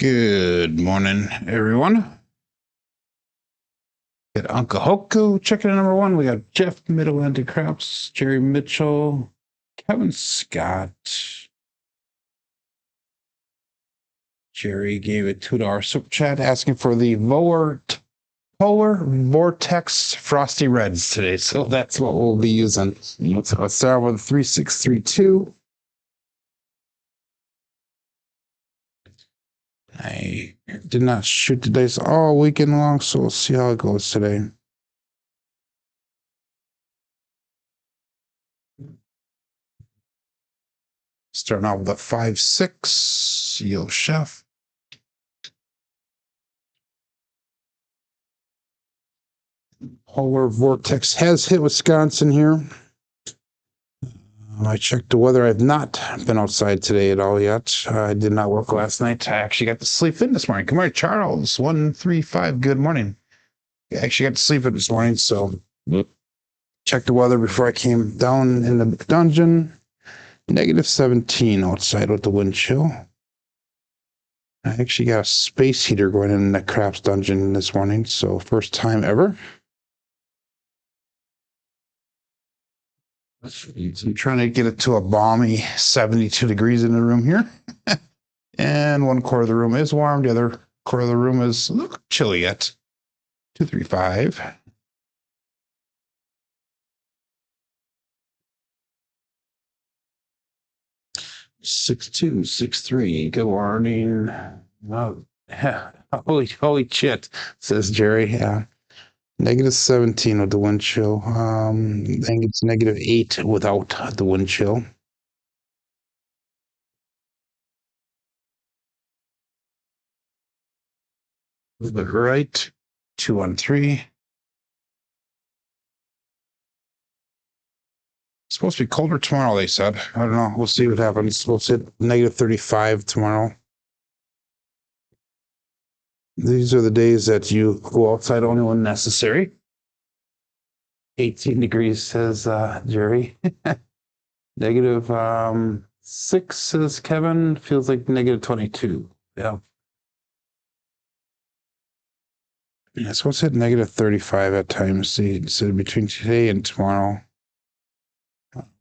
Good morning, everyone. Got Uncle Hoku checking in number one. We got Jeff Middle-Ended Craps, Jerry Mitchell, Kevin Scott. Jerry gave a $2 super chat asking for the Polar Vortex Frosty Reds today. So that's what we'll be using. So let's start with 3632. I did not shoot the dice all weekend long, so we'll see how it goes today. Starting out with a 5-6, Yo Chef. Polar Vortex has hit Wisconsin here. I checked the weather. I've not been outside today at all yet. I did not work last night. I actually got to sleep in this morning. Come here, Charles. 135. Good morning. I actually got to sleep in this morning, so checked the weather before I came down in the dungeon. -17 outside with the wind chill. I actually got a space heater going in the Craps dungeon this morning, so first time ever. I'm trying to get it to a balmy 72 degrees in the room here. And one quarter of the room is warm. The other quarter of the room is a little chilly yet. 235. Six two, 6-3. Good morning. Oh, holy shit, says Jerry. Yeah. -17 with the wind chill. I think it's -8 without the wind chill. Look right. 2-1-3. It's supposed to be colder tomorrow, they said. I don't know. We'll see what happens. We'll sit -35 tomorrow. These are the days that you go outside only when necessary. 18 degrees, says Jerry. -6, says Kevin. Feels like -22. Yeah. Yeah, it's supposed to hit -35 at times. See, so between today and tomorrow.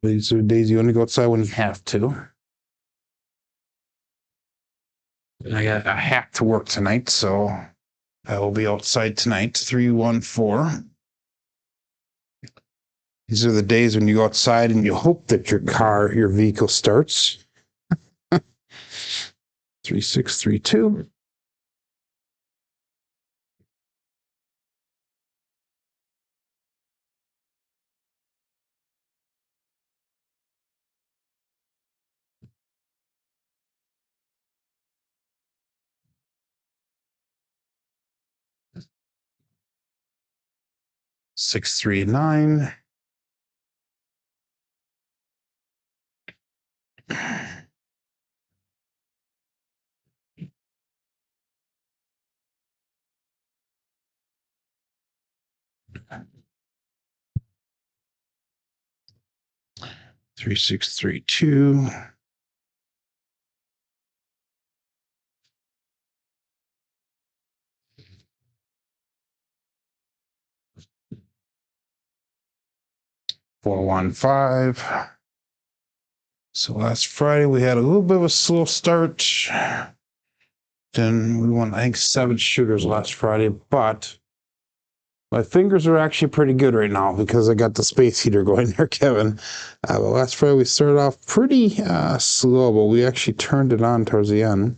These are days you only go outside when you have to. I got a hack to work tonight, so I will be outside tonight. 314. These are the days when you go outside and you hope that your vehicle starts. 3632. $639. $3,632. $415. So last Friday we had a little bit of a slow start. Then we won, I think, 7 shooters last Friday, but my fingers are actually pretty good right now because I got the space heater going there, Kevin. But last Friday we started off pretty slow, but we actually turned it on towards the end.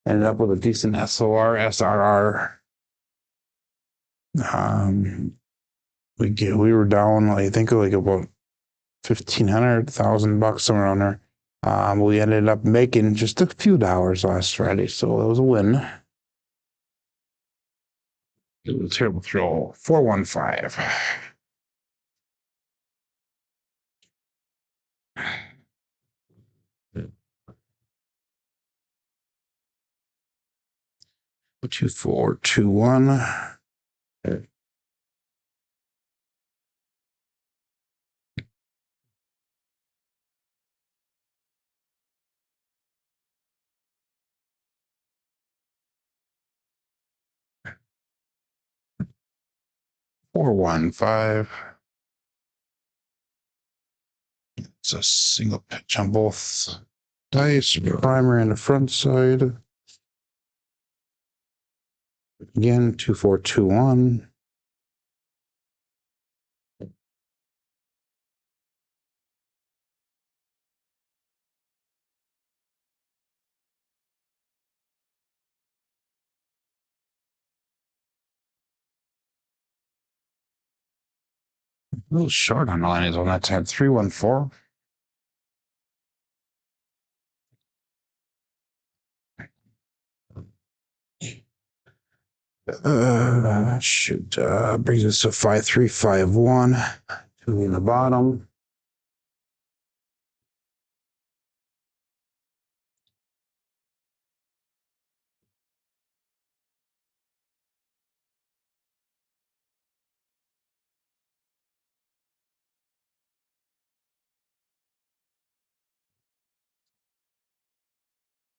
Ended up with a decent SOR, SRR. We were down, I think, like about $1,500 somewhere around there. We ended up making just a few dollars last Friday, so it was a win. It was a terrible throw. 415. Two, 4, 2, 1. 415. It's a single pitch on both dice, primary and the front side. Again, 2421. A little short on the lines on that time. 314. Shoot. Brings us to 5351. 2 in the bottom.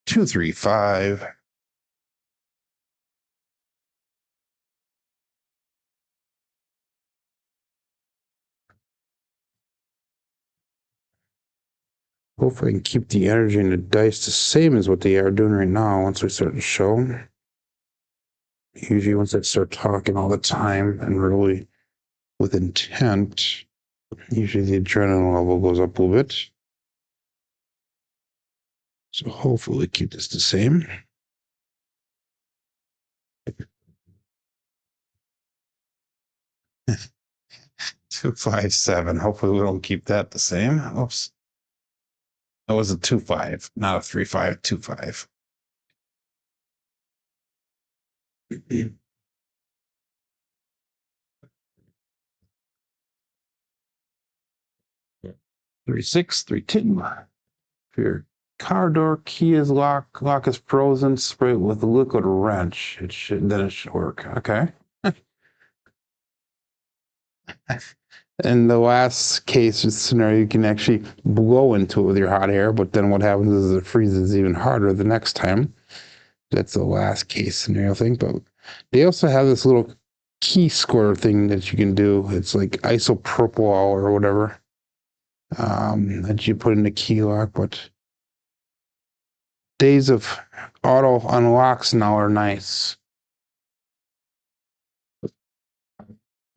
Two, 3, 5. Hopefully I can keep the energy and the dice the same as what they are doing right now once we start to show. Usually once I start talking all the time and really with intent, usually the adrenaline level goes up a little bit. So hopefully keep this the same. Two, 5, 7. Hopefully we don't keep that the same. Oops. That was a 2, 5, not a 3, 5, 2, 5. 3, 6, 3, 2. If your car door key is locked, lock is frozen, spray it with a liquid wrench. It should work. Okay. In the last case scenario, you can actually blow into it with your hot air, but then what happens is it freezes even harder the next time. That's the last case scenario thing. But they also have this little key square thing that you can do. It's like isopropyl or whatever that you put in the key lock. But days of auto unlocks now are nice.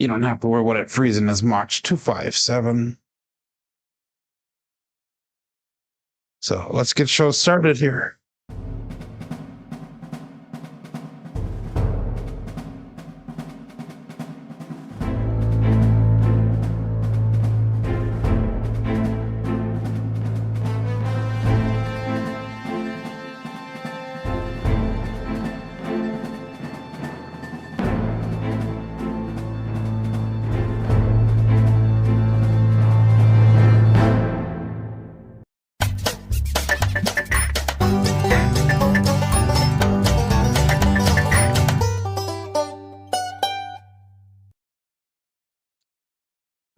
You don't have to worry about it freezing as much. 2, 5, 7. So let's get show started here.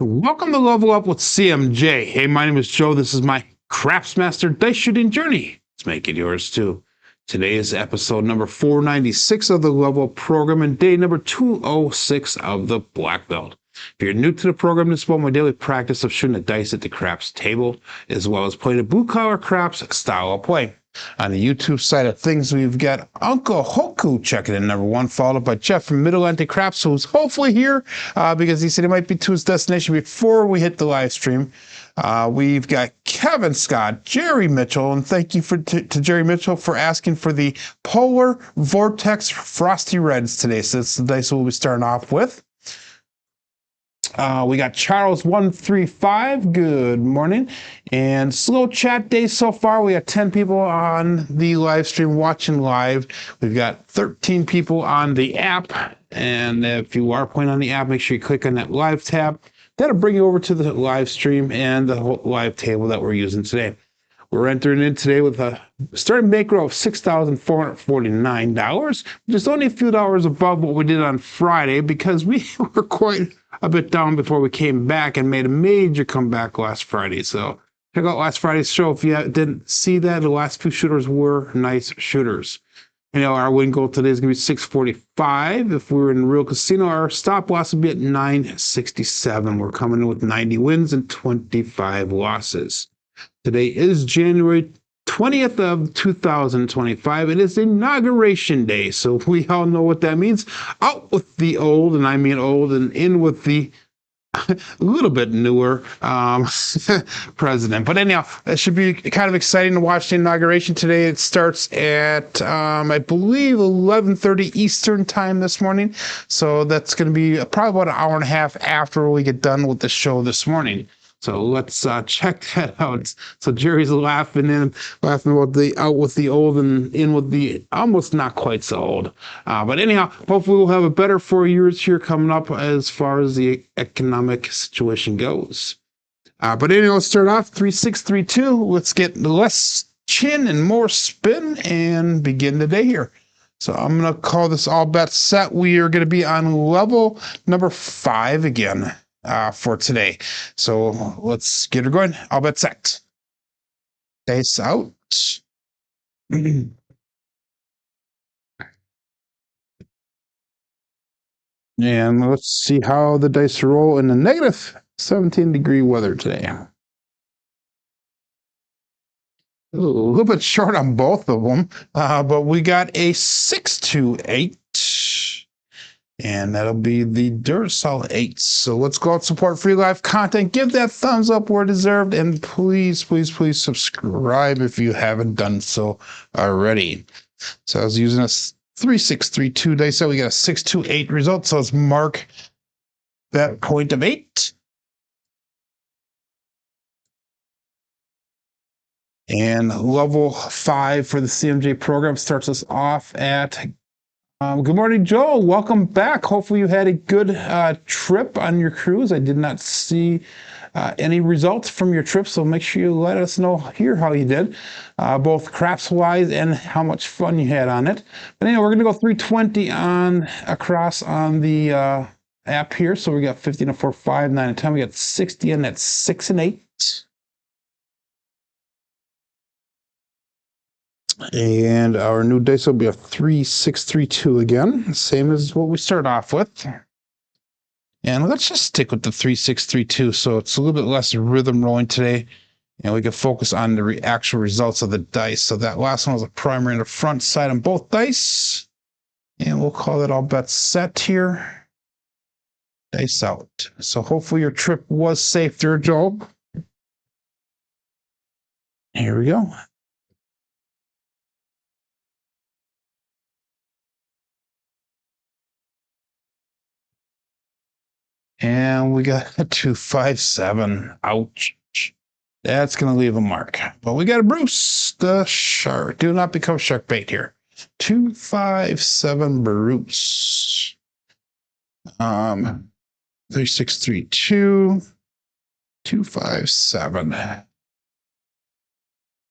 Welcome to Level Up with CMJ. Hey, my name is Joe. This is my Craftsmaster dice shooting journey. Let's make it yours too. Today is episode number 496 of the Level Up program and day number 206 of the Black Belt. If you're new to the program, this is about my daily practice of shooting the dice at the craps table, as well as playing a blue collar craps style of play. On the YouTube side of things, we've got Uncle Hoku checking in number 1, followed up by Jeff from Mid-Atlantic Craps, who's hopefully here because he said he might be to his destination before we hit the live stream. We've got Kevin Scott, Jerry Mitchell, and thank you to Jerry Mitchell for asking for the Polar Vortex Frosty Reds today. So that's the dice we'll be starting off with. We got Charles 135. Good morning. And slow chat day so far. We got 10 people on the live stream watching live. We've got 13 people on the app. And if you are playing on the app, make sure you click on that live tab. That'll bring you over to the live stream and the whole live table that we're using today. We're entering in today with a starting bankroll of $6,449, which is only a few dollars above what we did on Friday because we were quite a bit down before we came back and made a major comeback last Friday. So check out last Friday's show if you didn't see that. The last few shooters were nice shooters. Our win goal today is going to be 645. If we were in real casino, our stop loss would be at 967. We're coming in with 90 wins and 25 losses. Today is January 20th of 2025. It is Inauguration Day, so we all know what that means. Out with the old, and I mean old, and in with the a little bit newer president. But anyhow, it should be kind of exciting to watch the inauguration today. It starts at, I believe, 11:30 Eastern time this morning. So that's going to be probably about an hour and a half after we get done with the show this morning. So let's check that out. So Jerry's laughing about the out with the old and in with the almost not quite so old. But anyhow, hopefully we'll have a better 4 years here coming up as far as the economic situation goes. But anyway, let's start off 3632. Let's get less chin and more spin and begin the day here. So I'm going to call this all bets set. We are going to be on level number 5 again. For today. So let's get her going. All bets set. Dice out. And let's see how the dice roll in the negative 17-degree weather today. A little bit short on both of them, but we got a 6-2-8. And that'll be the Duracell 8. So let's go out, support free live content. Give that thumbs up where deserved. And please, please, please subscribe if you haven't done so already. So I was using a 3632 dice. So we got a 628 result. So let's mark that point of 8. And level 5 for the CMJ program starts us off at good morning, Joe. Welcome back. Hopefully you had a good trip on your cruise. I did not see any results from your trip, so make sure you let us know here how you did, both craps-wise and how much fun you had on it. But anyway, we're going to go 320 across on the app here. So we got 15 and 4, 5, 9 and 10. We got 60 and that's 6 and 8. And our new dice will be a 3632 again, same as what we start off with. And let's just stick with the 3632, so it's a little bit less rhythm rolling today, and we can focus on the actual results of the dice. So that last one was a primary and a front side on both dice, and we'll call that all bets set here. Dice out. So hopefully your trip was safe there, Joel. Here we go. And we got a 257. Ouch. That's going to leave a mark. But we got a Bruce, the shark. Do not become shark bait here. 257 Bruce. 3632. 257.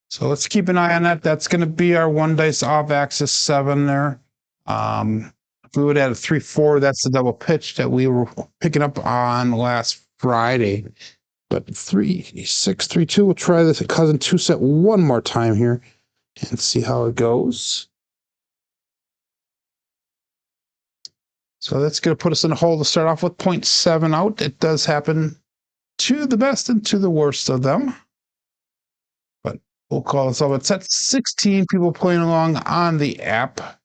So let's keep an eye on that. That's going to be our one dice off axis 7 there. If we would add a 3-4, that's the double pitch that we were picking up on last Friday. But 3-6-3-2, we'll try this at cousin 2 set one more time here and see how it goes. So that's going to put us in a hole to start off with 0.7 out. It does happen to the best and to the worst of them. But we'll call this all. It's at 16 people playing along on the app.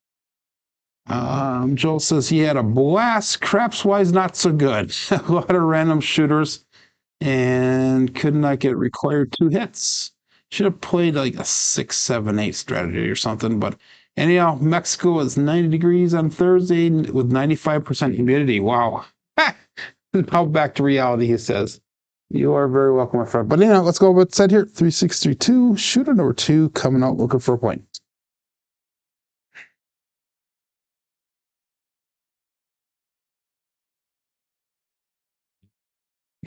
Joel says he had a blast. Craps-wise, not so good. A lot of random shooters and could not get required 2 hits. Should have played like a 6-7-8 strategy or something. But anyhow, Mexico is 90 degrees on Thursday with 95% humidity. Wow. Now back to reality, he says. You are very welcome, my friend. But anyhow, let's go with set here. 3632, shooter number 2 coming out looking for a point.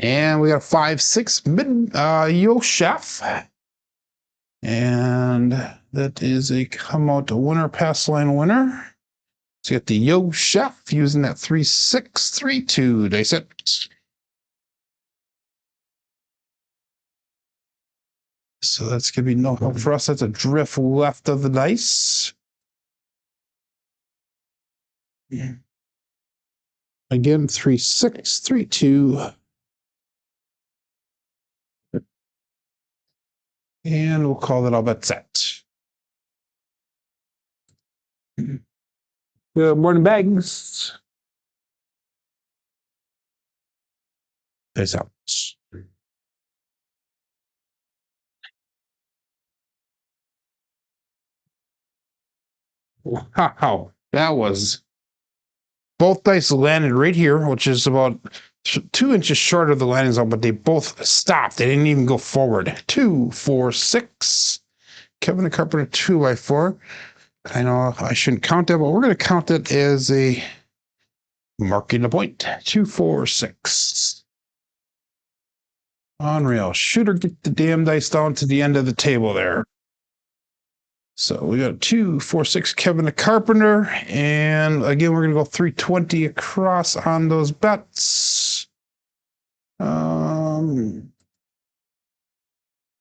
And we got a 5-6 mid Yo Chef. And that is a come out winner, pass line winner. So you got the Yo Chef using that 3-6-3-2 dice it. So that's gonna be no help for us. That's a drift left of the dice. Again, 3, 6, 3, 2. And we'll call that all bet set. Good morning, bags. There's out. Wow, that was both dice landed right here, which is about 2 inches short of the landing zone, but they both stopped. They didn't even go forward. 2, 4, 6. Kevin the Carpenter 2x4. I know I shouldn't count that, but we're going to count it as a marking the point. 2, 4, 6. Unreal. Shooter, get the damn dice down to the end of the table there. So we got 2, 4, 6, Kevin the Carpenter. And again, we're going to go 320 across on those bets.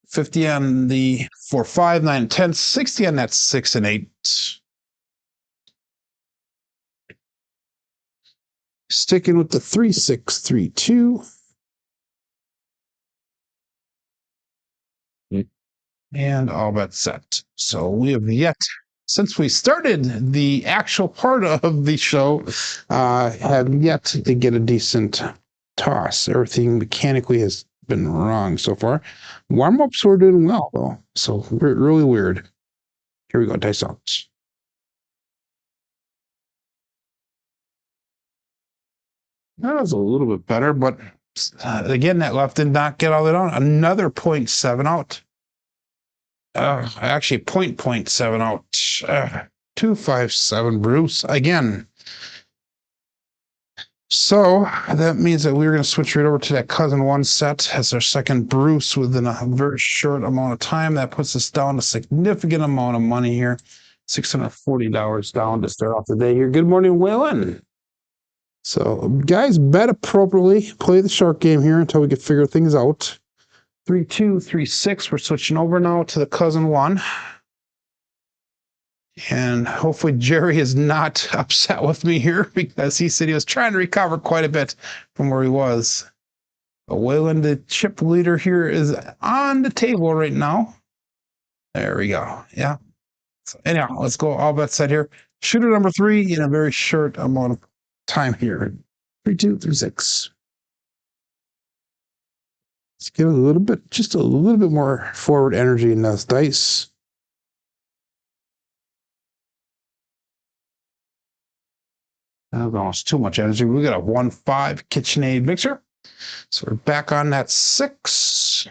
50 on the 4, 5, 9, 10, 60 on that 6 and 8. Sticking with the 3, 6, 3, 2. And all bet set. So we have yet, since we started the actual part of the show, have yet to get a decent toss. Everything mechanically has been wrong so far. Warm-ups were doing well, though. So really weird. Here we go, dice out. That was a little bit better, but again, that left did not get all that on. Another 0.7 out. Actually, 0.7 out. 257 Bruce again. So that means that we're going to switch right over to that cousin one set as our second Bruce within a very short amount of time. That puts us down a significant amount of money here. $640 down to start off the day here. Good morning, Waylon. So guys, bet appropriately. Play the shark game here until we can figure things out. 3, 2, 3, 6. We're switching over now to the cousin one. And hopefully Jerry is not upset with me here because he said he was trying to recover quite a bit from where he was. But Waylon, the chip leader here, is on the table right now. There we go. Yeah. So anyhow, let's go all bet set here. Shooter number 3 in a very short amount of time here. 3, 2, 3, 6. Let's give it a little bit, just a little bit more forward energy in those dice. That was almost too much energy. We got a 1-5 KitchenAid mixer. So we're back on that 6.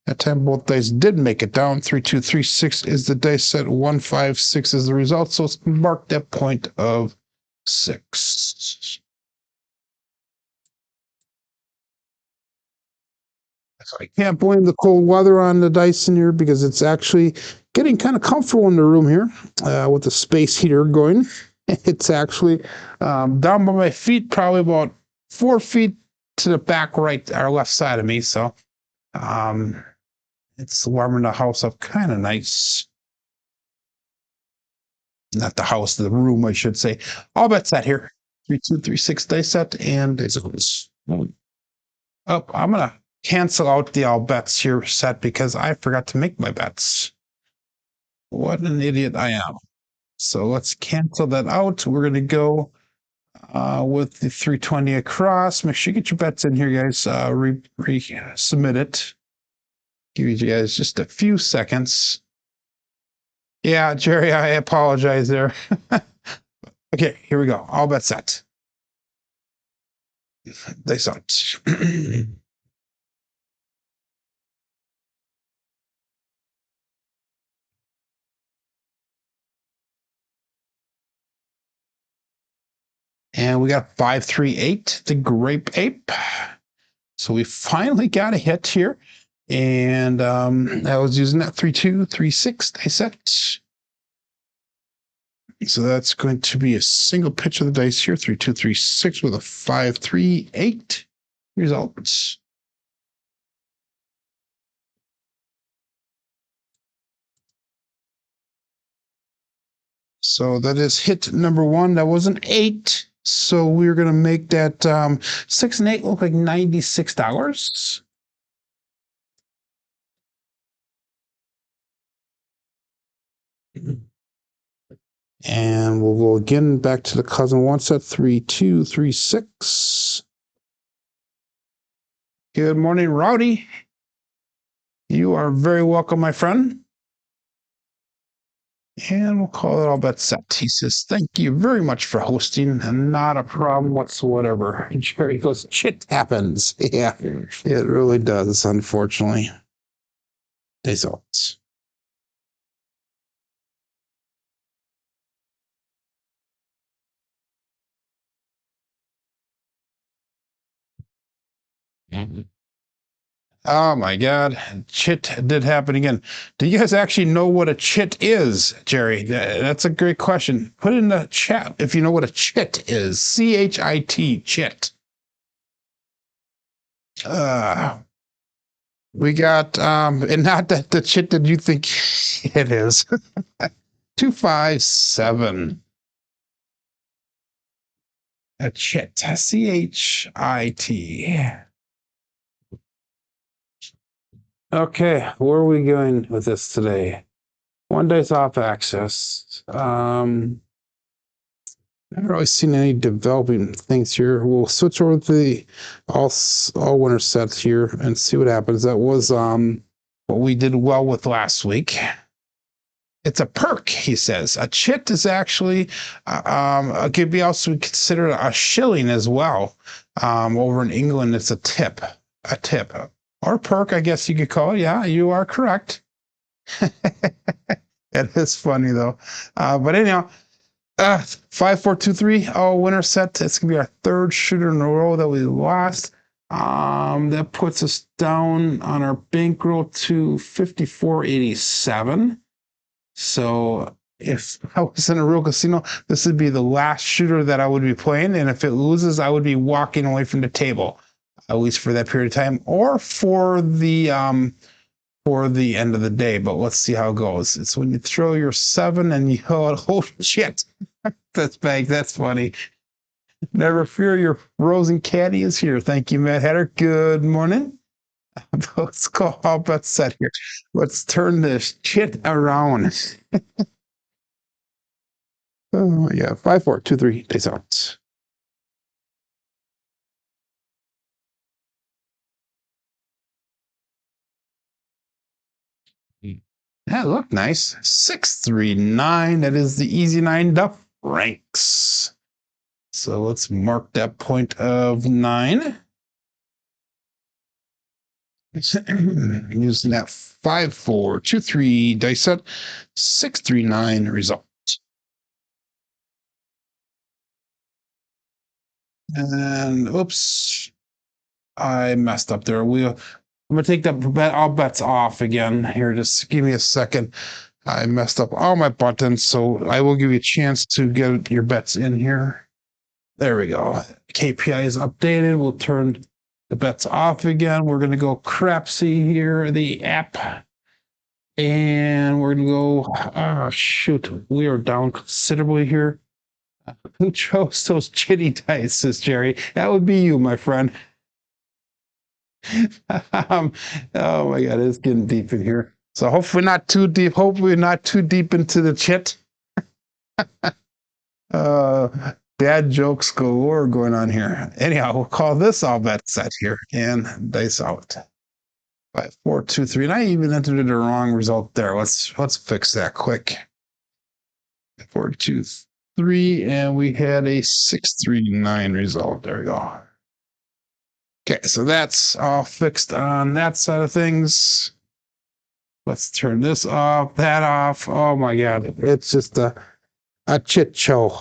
That time both dice did make it down. 3, 2, 3, 6 is the dice set. 1, 5, 6 is the result. So let's mark that point of 6. So I can't blame the cold weather on the dice in here because it's actually getting kind of comfortable in the room here with the space heater going. It's actually down by my feet, probably about 4 feet to the back right or left side of me. So it's warming the house up kind of nice. Not the house, the room, I should say. All bet set here. 3, 2, 3, 6 dice set, and it's up. I'm gonna cancel out the all bets here set because I forgot to make my bets. What an idiot I am. So let's cancel that out. We're gonna go with the 320 across. Make sure you get your bets in here, guys. Submit it. Give you guys just a few seconds. Yeah, Jerry, I apologize there. Okay, here we go. All bets set. They sucked. And we got 538, the grape ape. So we finally got a hit here. And I was using that 3, 2, 3, 6 dice set. So that's going to be a single pitch of the dice here. 3, 2, 3, 6 with a 5, 3, 8 results. So that is hit number one. That was an 8. So we're going to make that 6 and 8 look like $96. And we'll go again back to the cousin one set 3, 2, 3, 6. Good morning, Rowdy. You are very welcome, my friend. And we'll call it all bets set. He says, thank you very much for hosting, and not a problem whatsoever. And Jerry goes, shit happens. Yeah, it really does, unfortunately. Results. Oh my God, chit did happen again. Do you guys actually know what a chit is, Jerry? That's a great question. Put in the chat if you know what a chit is. C-H-I-T, chit. We got, and not that the chit that you think it is. 257. A chit, C-H-I-T. Okay, where are we going with this today? 1 day's off access. I haven't really seen any developing things here. We'll switch over to the all winner sets here and see what happens. That was what we did well with last week. It's a perk, he says. A chit is actually could be also considered a shilling as well. Over in England, it's a tip. Or perk, I guess you could call it. Yeah, you are correct. It is funny though. But anyhow, 5-4-2-3. Oh, winner set. It's gonna be our third shooter in a row that we lost. That puts us down on our bankroll to 54.87. So if I was in a real casino, this would be the last shooter that I would be playing, and if it loses, I would be walking away from the table, at least for that period of time, or for the end of the day. But let's see how it goes. It's when you throw your 7 and you go, oh shit, that's big. That's funny. Never fear, your frozen caddy is here. Thank you, Matt Hatter. Good morning. Let's go all bets set here. Let's turn this shit around. Oh yeah, 5-4-2-3 days out. That looked nice. 639. That is the easy 9 the ranks. So let's mark that point of 9. Using that 5-4-2-3 dice set, 639 result. And oops, I messed up there. I'm gonna take that bet, all bets off again here. Just give me a second. I messed up all my buttons, so I will give you a chance to get your bets in here. There we go. KPI is updated. We'll turn the bets off again. We're gonna go Crapsee here, the app. And we're gonna go, oh shoot, we are down considerably here. Who chose those chitty dice, says Jerry? That would be you, my friend. Oh my God, it's getting deep in here. So hopefully not too deep. Hopefully not too deep into the chit. Bad jokes galore going on here. Anyhow, we'll call this all bet set here and dice out. 5-4-2-3, and I even entered the wrong result there. Let's fix that quick. 4-2-3, and we had a 639 result. There we go. Okay, so that's all fixed on that side of things. Let's turn this off, that off. Oh my God, it's just a chit show.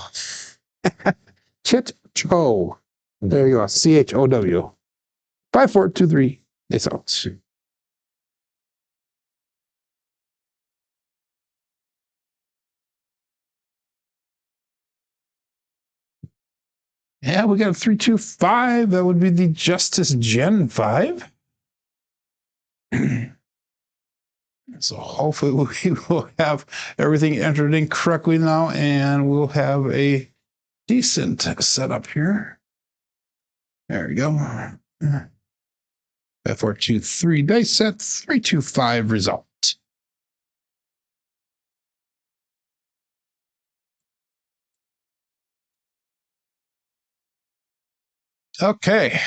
Chit show. There you go. CHOW. 5-4-2-3. It's out. Yeah, we got a 3-2-5. That would be the Justice Gen 5. So hopefully we will have everything entered in correctly now, and we'll have a decent setup here. There we go. 5, 4, 2, 3 dice set, 3, 2, 5 result. Okay.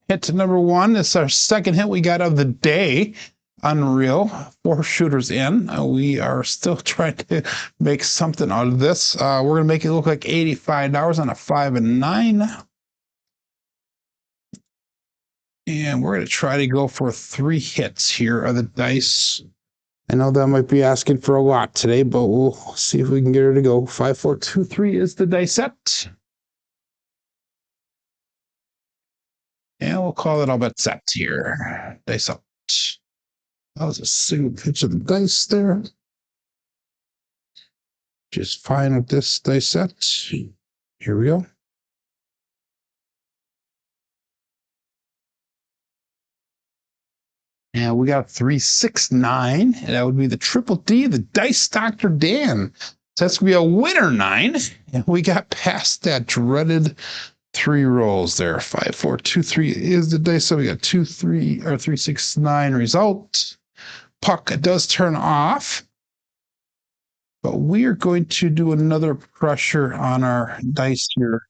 Hit to number 1. This is our second hit we got of the day. Unreal. 4 shooters in. We are still trying to make something out of this. We're going to make it look like $85 on a 5 and 9. And we're going to try to go for 3 hits here of the dice. I know that might be asking for a lot today, but we'll see if we can get her to go. 5, 4, 2, 3 is the dice set. And we'll call it all bet set here. Dice out. That was a single pitch of the dice there. Just fine with this dice set. Here we go. And we got 3, 6, 9. And that would be the triple D, the Dice Dr. Dan. So that's going to be a winner 9. And we got past that dreaded 3 rolls there. 5, 4, 2, 3 is the dice. So we got 2, 3, or 3, 6, 9 result. Puck does turn off. But we are going to do another pressure on our dice here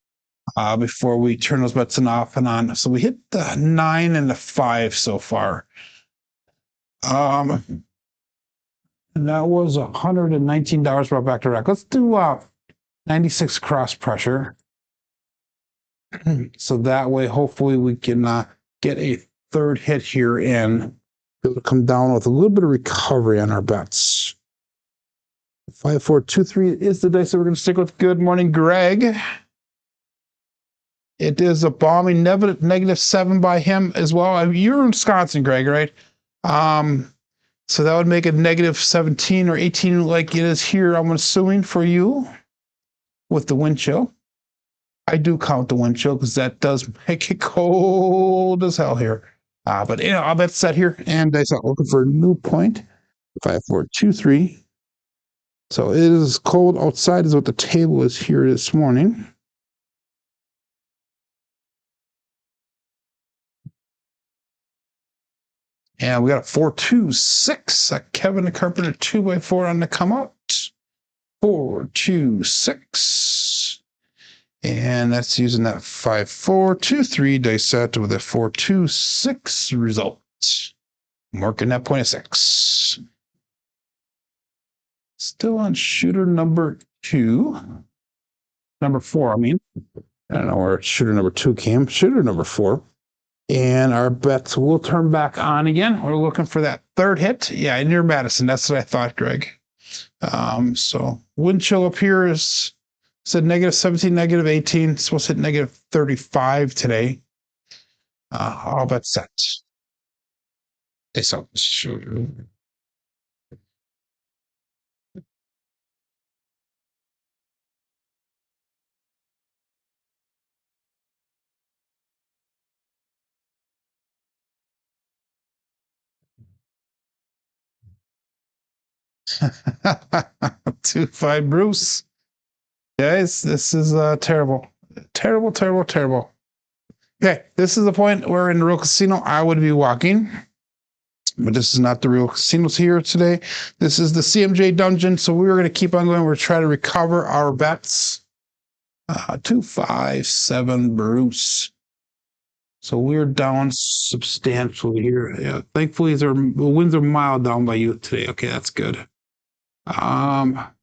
before we turn those bets off and on. So we hit the 9 and the 5 so far. And that was $119 brought back to rack. Let's do 96 cross pressure. So that way, hopefully we can get a third hit here and be able to come down with a little bit of recovery on our bets. 5, 4, 2, 3 is the dice that we're going to stick with. Good morning, Greg. It is a balmy -7 by him as well. You're in Wisconsin, Greg, right? So that would make it -17 or 18 like it is here, I'm assuming, for you with the wind chill. I do count the wind chill because that does make it cold as hell here. But you know, I'll bet set here, and dice out looking for a new point. 5, 4, 2, 3. So it is cold outside is what the table is here this morning. And we got a 4, 2, 6. A Kevin the Carpenter 2x4 on the come out. 4, 2, 6. And that's using that 5, 4, 2, 3 dice set with a 4, 2, 6 result. Marking that point of 6. Still on shooter number 2. Number 4, I mean. I don't know where shooter number 2 came. Shooter number 4. And our bets will turn back on again. We're looking for that third hit. Yeah, near Madison. That's what I thought, Greg. So wind chill up here is said -17, -18. It's supposed to hit -35 today. All bets set. Okay, so sure. Two five Bruce. Guys, this is terrible. Terrible, terrible, terrible. Okay, this is the point where in the real casino I would be walking. But this is not the real casinos here today. This is the CMJ dungeon. So we were going to keep on going. We're trying to recover our bets. 2, 5, 7 Bruce. So we're down substantially here. Yeah, thankfully the winds are mild down by you today. Okay, that's good. That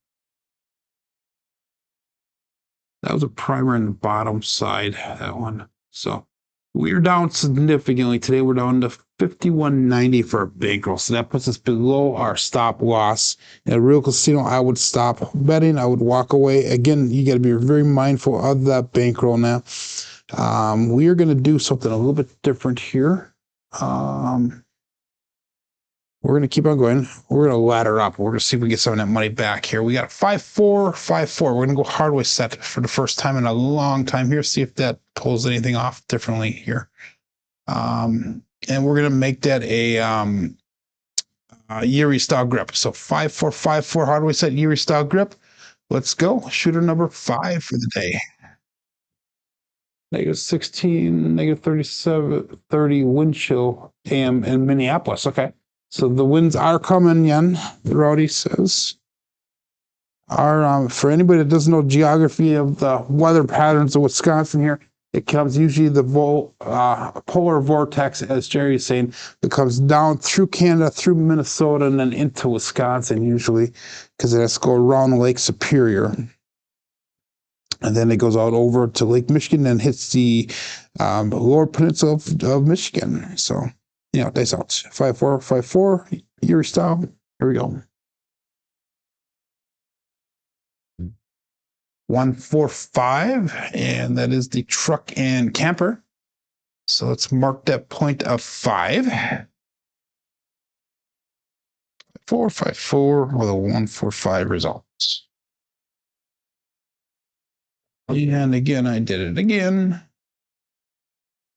was a primer in the bottom side, that one. So we're down significantly today. We're down to 51.90 for a bankroll. So that puts us below our stop loss. In a real casino, I would stop betting. I would walk away. Again, you got to be very mindful of that bankroll now. We are going to do something a little bit different here. We're going to keep on going. We're going to ladder up. We're going to see if we get some of that money back here. We got 5, 4, 5, 4. We're going to go hardway set for the first time in a long time here. See if that pulls anything off differently here. And we're going to make that a Yuri style grip. So 5454 Hardway set Yuri style grip. Let's go. Shooter number 5 for the day. -16, -37, 30 wind chill AM in Minneapolis. Okay. So the winds are coming, Yen, Rowdy says. For anybody that doesn't know geography of the weather patterns of Wisconsin here, it comes usually the polar vortex, as Jerry is saying, that comes down through Canada, through Minnesota, and then into Wisconsin usually, because it has to go around Lake Superior. And then it goes out over to Lake Michigan and hits the lower peninsula of Michigan. So, dice out. 5454, Yuri style. Here we go. 145, and that is the truck and camper. So let's mark that point of 5. 454 with a 145 result. And again, I did it again.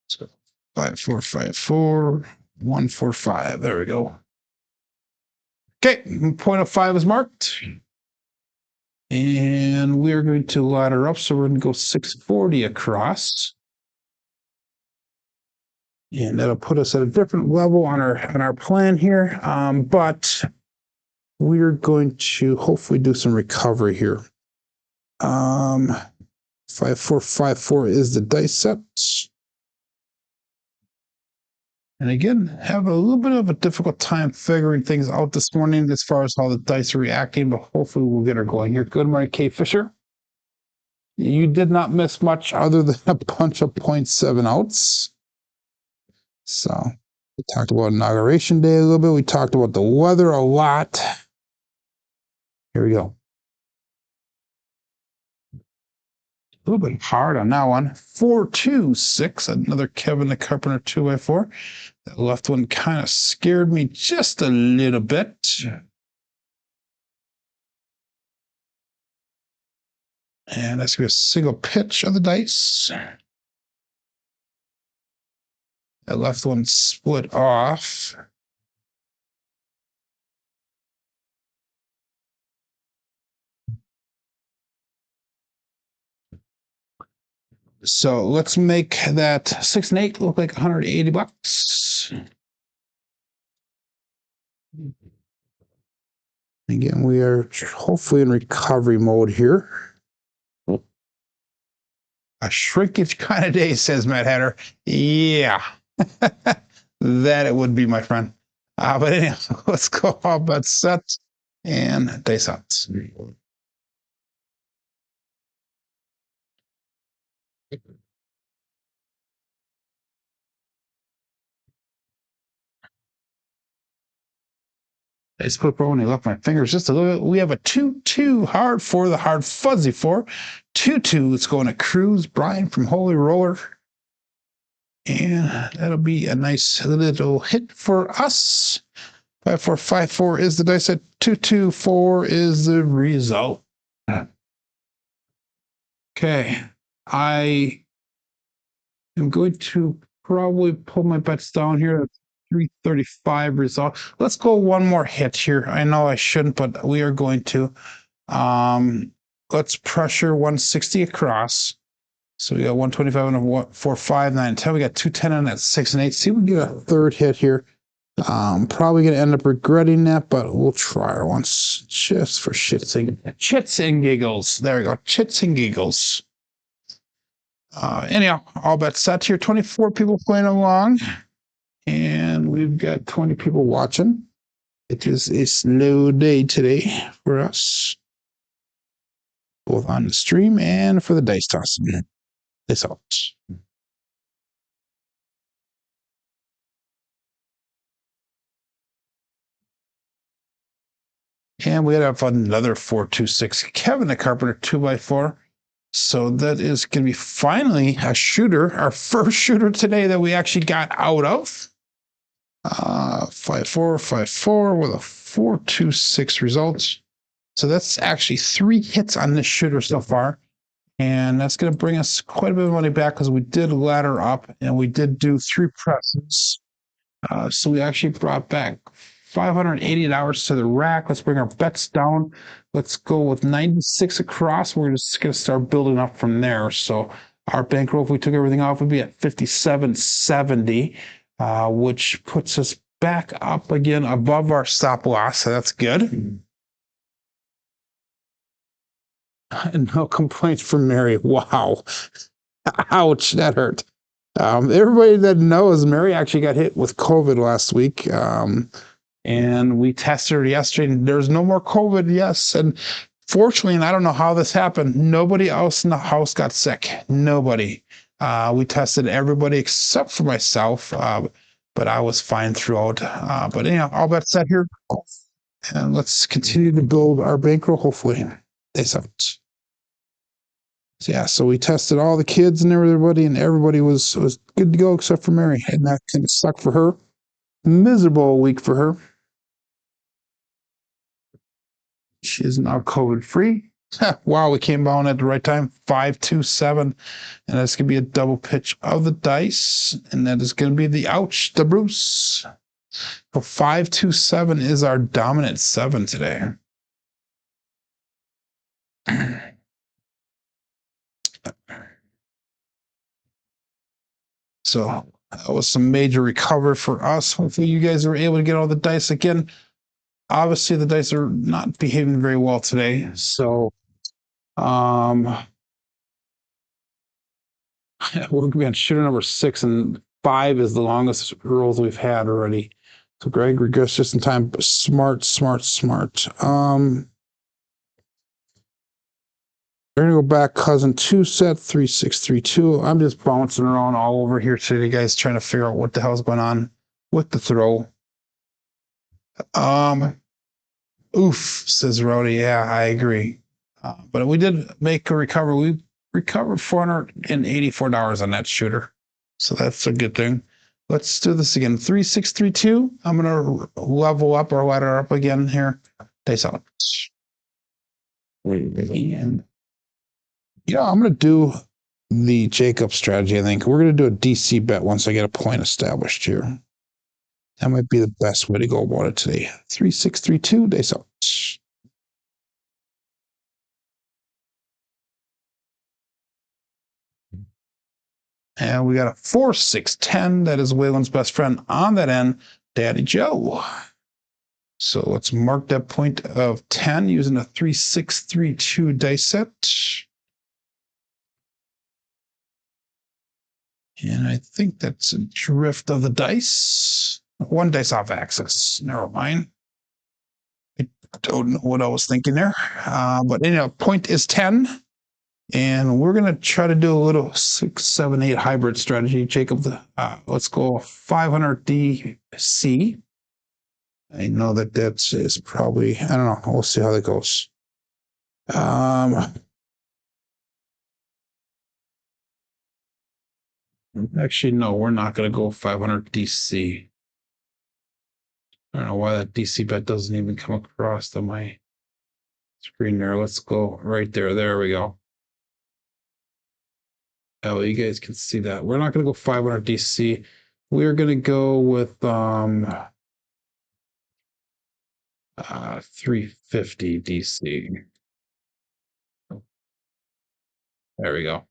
So 5454, 145. There we go. Okay, point of 5 is marked. And we're going to ladder up. So we're going to go 640 across. And that'll put us at a different level on our plan here. But we're going to hopefully do some recovery here. 5454 is the dice set. And again, have a little bit of a difficult time figuring things out this morning as far as how the dice are reacting, but hopefully we'll get her going here. Good morning, Kay Fisher. You did not miss much other than a bunch of 0.7 outs. So we talked about Inauguration Day a little bit. We talked about the weather a lot. Here we go. A little bit hard on that one. 426, another Kevin the Carpenter 2x4. That left one kind of scared me just a little bit. And that's going to be a single pitch of the dice. That left one split off. So let's make that 6 and 8 look like $180. Again, we are hopefully in recovery mode here. A shrinkage kind of day, says Matt Hatter. Yeah, that it would be, my friend. But anyhow, let's go all bet set and dice out. I split when he left my fingers just a little bit. We have a 2-2 hard for the hard fuzzy 4. 2-2. It's going to Cruise, Brian from Holy Roller. And that'll be a nice little hit for us. 5454 is the dice set. 224 is the result. Okay. I am going to probably pull my bets down here at 335 result. Let's go one more hit here. I know I shouldn't, but we are going to. Let's pressure 160 across. So we got 125 and 4, 5, 9, 10. We got 210 on that 6 and 8. See if we can get a third hit here. Probably going to end up regretting that, but we'll try it once just for shits and giggles. There we go. Chits and giggles. Anyhow, all bets set here. 24 people playing along. And we've got 20 people watching. It is a slow day today for us, both on the stream and for the dice toss. This helps. And we have another 426 Kevin the Carpenter 2x4. So that is going to be finally a shooter, our first shooter today that we actually got out of. 5454 with a 426 results. So that's actually 3 hits on this shooter so far. And that's going to bring us quite a bit of money back because we did ladder up and we did do 3 presses. So we actually brought back $580 to the rack. Let's bring our bets down. Let's go with 96 across. We're just going to start building up from there. So our bankroll, if we took everything off, would be at 57.70, which puts us back up again above our stop loss. So that's good. No complaints from Mary. Wow. Ouch, that hurt. Everybody that knows, Mary actually got hit with COVID last week. And we tested her yesterday, and there's no more COVID. Yes. And fortunately, and I don't know how this happened, nobody else in the house got sick. Nobody. We tested everybody except for myself, but I was fine throughout. But anyhow, all that said here, and let's continue to build our bankroll, hopefully. Days out. So yeah, so we tested all the kids and everybody was good to go except for Mary, and that kind of sucked for her. Miserable week for her. She is now COVID free. Wow, we came down at the right time. 527, and that's gonna be a double pitch of the dice, and that is gonna be the ouch, the Bruce. So 527 is our dominant 7 today. So that was some major recovery for us. Hopefully you guys were able to get all the dice again. Obviously the dice are not behaving very well today. So we're going to be on shooter number 6, and 5 is the longest rolls we've had already. So Greg regressed just in time. Smart. We're going to go back cousin 2 set 3632. I'm just bouncing around all over here today, guys, trying to figure out what the hell's going on with the throw. Oof, says Rowdy. Yeah, I agree. But we did make a recovery. We recovered $484 on that shooter. So that's a good thing. Let's do this again. 3632. I'm going to level up or ladder up again here. Dice out. And I'm going to do the Jacob strategy, I think. We're going to do a DC bet once I get a point established here. That might be the best way to go about it today. 3632, dice out. And we got a 4-6-10. That is Waylon's best friend on that end, Daddy Joe. So let's mark that point of 10 using a 3632 dice set. And I think that's a drift of the dice. 1 dice off axis. Never mind. I don't know what I was thinking there. But anyhow, point is 10. And we're going to try to do a little 6, 7, 8 hybrid strategy. Jacob, let's go 500 DC. I know that is probably, I don't know. We'll see how that goes. Actually, no, we're not going to go 500 DC. I don't know why that DC bet doesn't even come across on my screen there. Let's go right there. There we go. Oh, you guys can see that. We're not going to go 500 DC. We're going to go with 350 DC. There we go.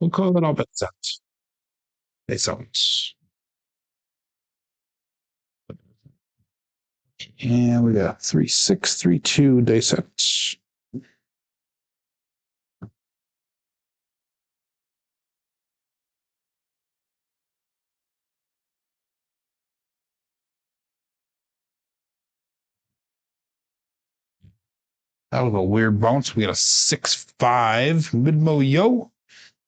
We'll call it all bets out. Bets out. And we got 3632 day sets. That was a weird bounce. We got a 6-5 mid-mo yo.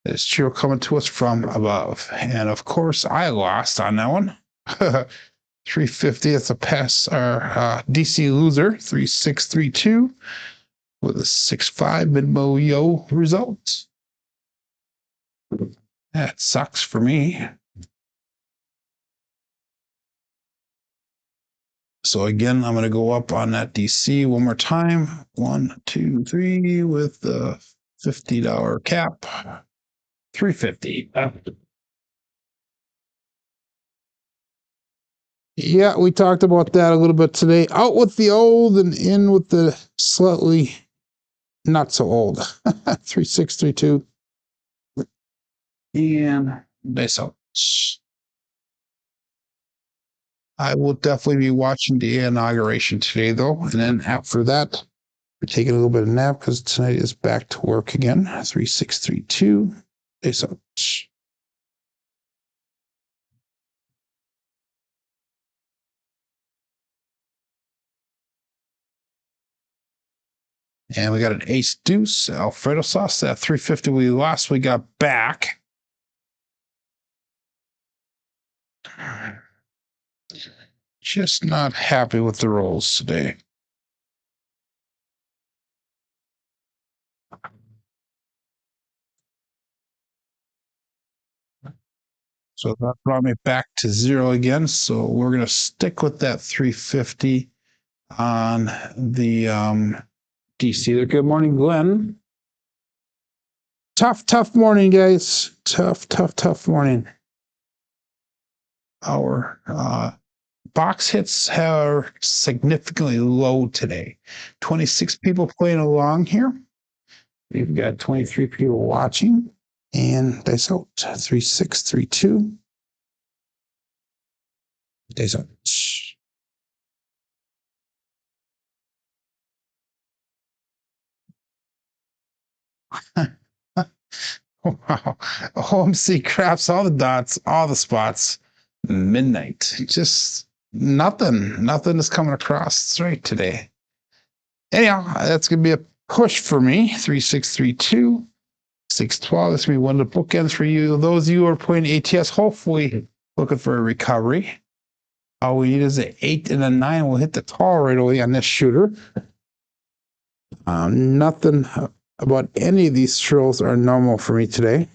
This cheer coming to us from above. And of course, I lost on that one. 350. It's a pass, our DC loser, 3632 with a 6-5 mid-mo yo result. That sucks for me. So again, I'm going to go up on that DC one more time. 1, 2, 3 with the $50 cap. 350. Yeah, we talked about that a little bit today. Out with the old and in with the slightly not so old. 3632. And nice out. I will definitely be watching the inauguration today, though. And then after that, we're taking a little bit of nap because tonight is back to work again. 3632. Nice out. And we got an ace deuce, Alfredo sauce. That 350 we lost, we got back. Just not happy with the rolls today. So that brought me back to zero again. So we're going to stick with that 350 on the DC. Good morning, Glenn. Tough morning, guys. Tough morning. Our box hits are significantly low today. 26 people playing along here. We've got 23 people watching. And dice out 3632. Dice out. Wow. OMC craps, all the dots, all the spots. Midnight. Just nothing is coming across straight today. Anyhow, that's going to be a push for me. 3632, 612. That's going to be one of the bookends for you. Those of you who are playing ATS, hopefully looking for a recovery. All we need is an 8 and a 9. We'll hit the tall right away on this shooter. Nothing about any of these thrills are normal for me today.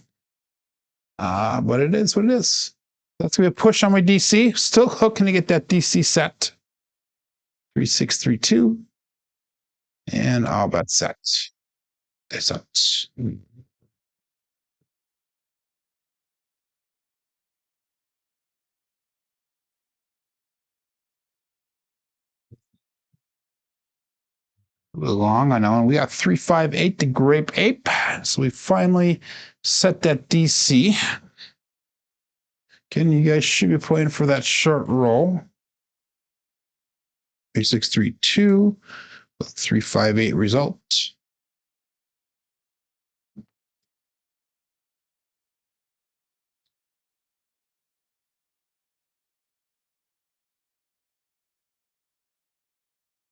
But it is what it is. That's going to be a push on my DC. Still hooking to get that DC set. 3632. And all but set. That's up. A little long, I know. And we got 358 to Grape Ape. So we finally set that DC. Again, you guys should be playing for that short roll. 3632 with 358 result.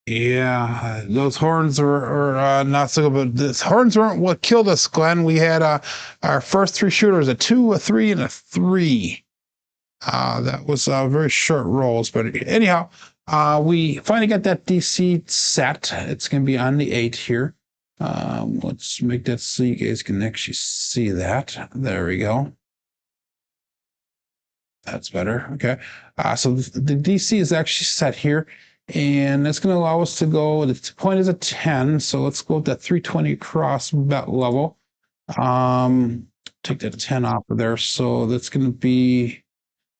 Yeah, those horns are not so good, but the horns weren't what killed us, Glenn. We had our first three shooters, a 2, a 3, and a 3. That was very short rolls, but anyhow, we finally got that DC set. It's going to be on the 8 here. Let's make that so you guys can actually see that. There we go. That's better. Okay. So the DC is actually set here, and that's going to allow us to go. The point is a 10, so let's go with that 320 across bet level. Take that 10 off of there. So that's going to be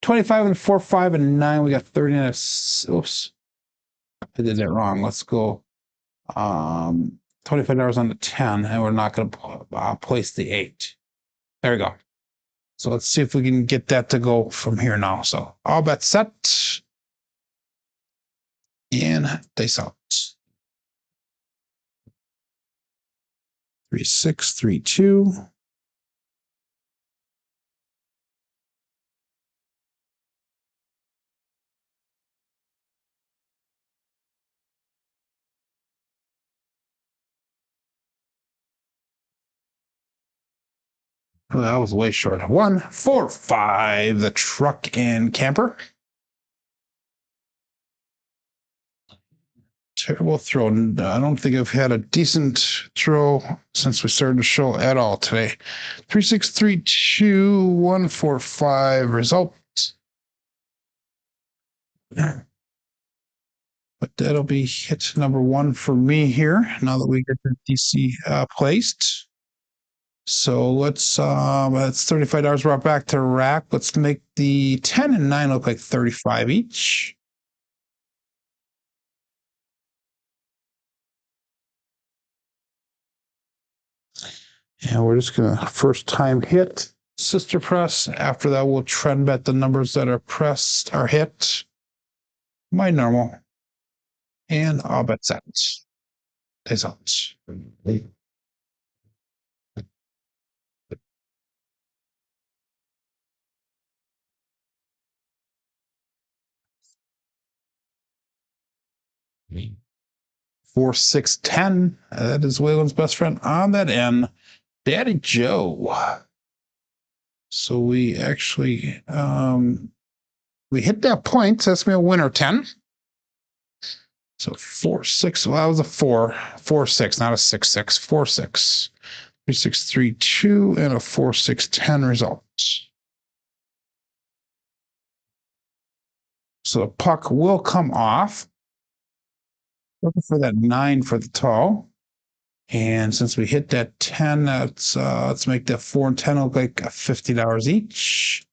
25 and 4, 5 and 9. We got 30 and oops. I did that wrong. Let's go $25 on the 10, and we're not going to place the 8. There we go. So let's see if we can get that to go from here now. So all bets set. And dice out. 3632. Well, that was way short. 1, 4, 5. The truck and camper. Terrible throw. I don't think I've had a decent throw since we started the show at all today. 3632, 1, 4, 5. Result. But that'll be hit number 1 for me here. Now that we get the DC placed. So let's that's $35 brought back to rack. Let's make the 10 and 9 look like 35 each. And we're just gonna first time hit sister press. After that, we'll trend bet the numbers that are pressed are hit. My normal. And all bet set. Is out. 4, 6, 10. That is Waylon's best friend on that end. Daddy Joe. So we actually we hit that point. So that's me a winner 10. So 4, 6. Well, that was a 4. 4, 6, not a 6, 6. 4, 6. 3, 6, 3, 2, and a 4, 6, 10 result. So the puck will come off. Looking for that 9 for the tall. And since we hit that 10, let's make that 4 and 10 look like $50 each.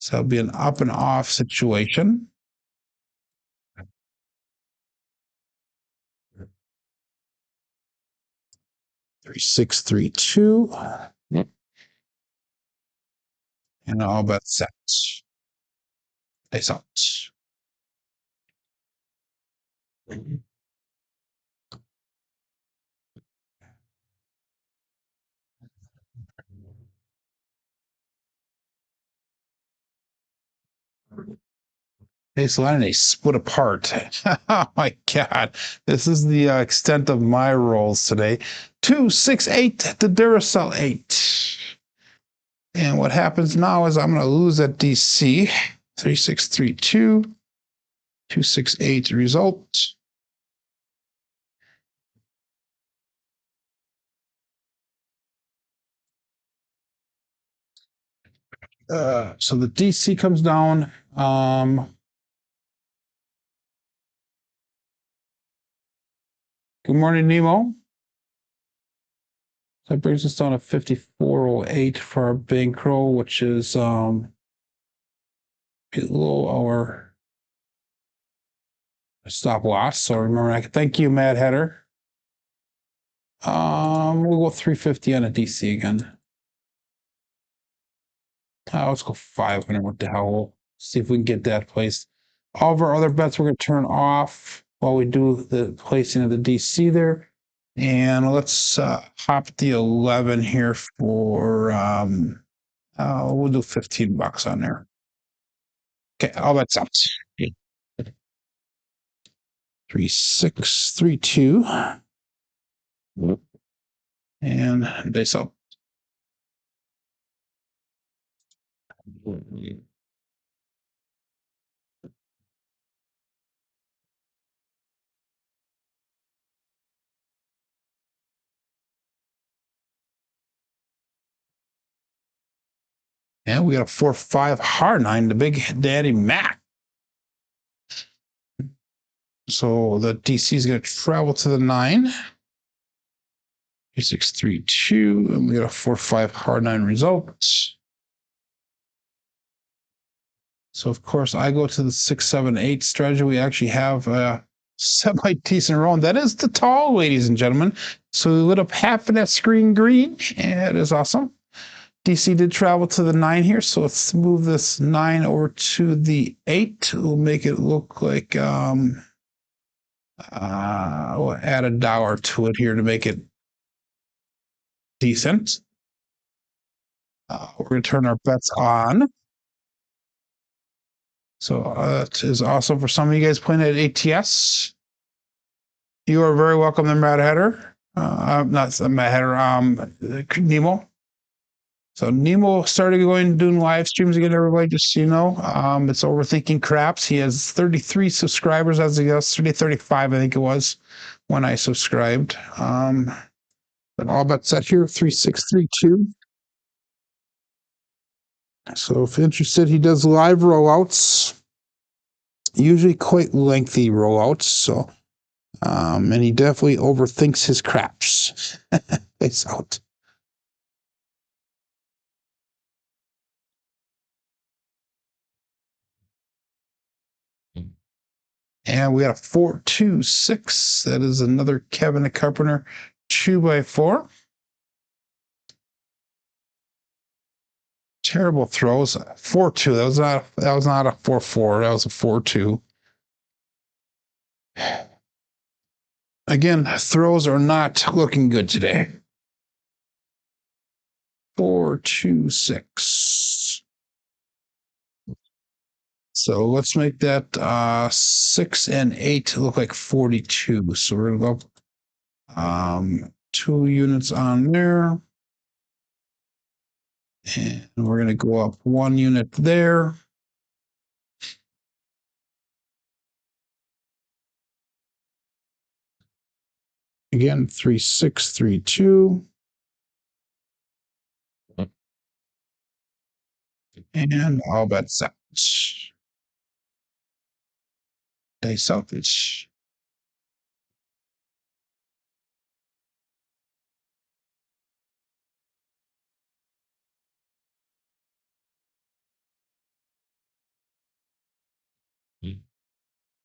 So it'll be an up and off situation. 3, 6, 3, 2. And all bet set. Face out. Baseline, they split apart. Oh my God. This is the extent of my rolls today. 2, 6, 8, the Duracell 8. And what happens now is I'm going to lose that DC. 3, 6, 3, 2. 2, 6, 8 result. So the DC comes down. Good morning, Nemo. That brings us down to 5408 for our bankroll, which is below our stop loss. So remember, I can thank you, Mad Hatter. We'll go 350 on a DC again. Let's go 500. What the hell? We'll see if we can get that placed. All of our other bets we're going to turn off while we do the placing of the DC there. And let's hop the 11 here for, we'll do $15 on there. Okay, all bets out. 3, 6, 3, 2. And base up. And we got a 4, 5 hard 9, the big daddy Mac. So the DC is going to travel to the 9. 3, 6, 3, 2, and we got a 4, 5 hard 9 result. So of course I go to the 6, 7, 8 strategy. We actually have a semi decent roll. And that is the tall, ladies and gentlemen. So we lit up half of that screen green. And it is awesome. DC did travel to the 9 here. So let's move this 9 over to the 8. We'll make it look like we'll add $1 to it here to make it decent. We're going to turn our bets on. So that is also for some of you guys playing at ATS. You are very welcome there, Mad Hatter. Not Mad Hatter, Nemo. So Nemo started doing live streams again, everybody, just so you know. It's Overthinking Craps. He has 33 subscribers as of yesterday, 35, I think it was, when I subscribed. But all bets set here, 3632. So if interested, he does live rollouts, usually quite lengthy rollouts. So, and he definitely overthinks his craps. It's out. And we got a 4, 2, 6. That is another Kevin the Carpenter 2x4. Terrible throws. 4-2. That was not a 4-4. That was a 4-2. Again, throws are not looking good today. 4-2-6. So let's make that 6 and 8 look like 42. So we're gonna go up 2 units on there. And we're gonna go up 1 unit there. Again, 3-6-3-2. And all bets out. They selfish.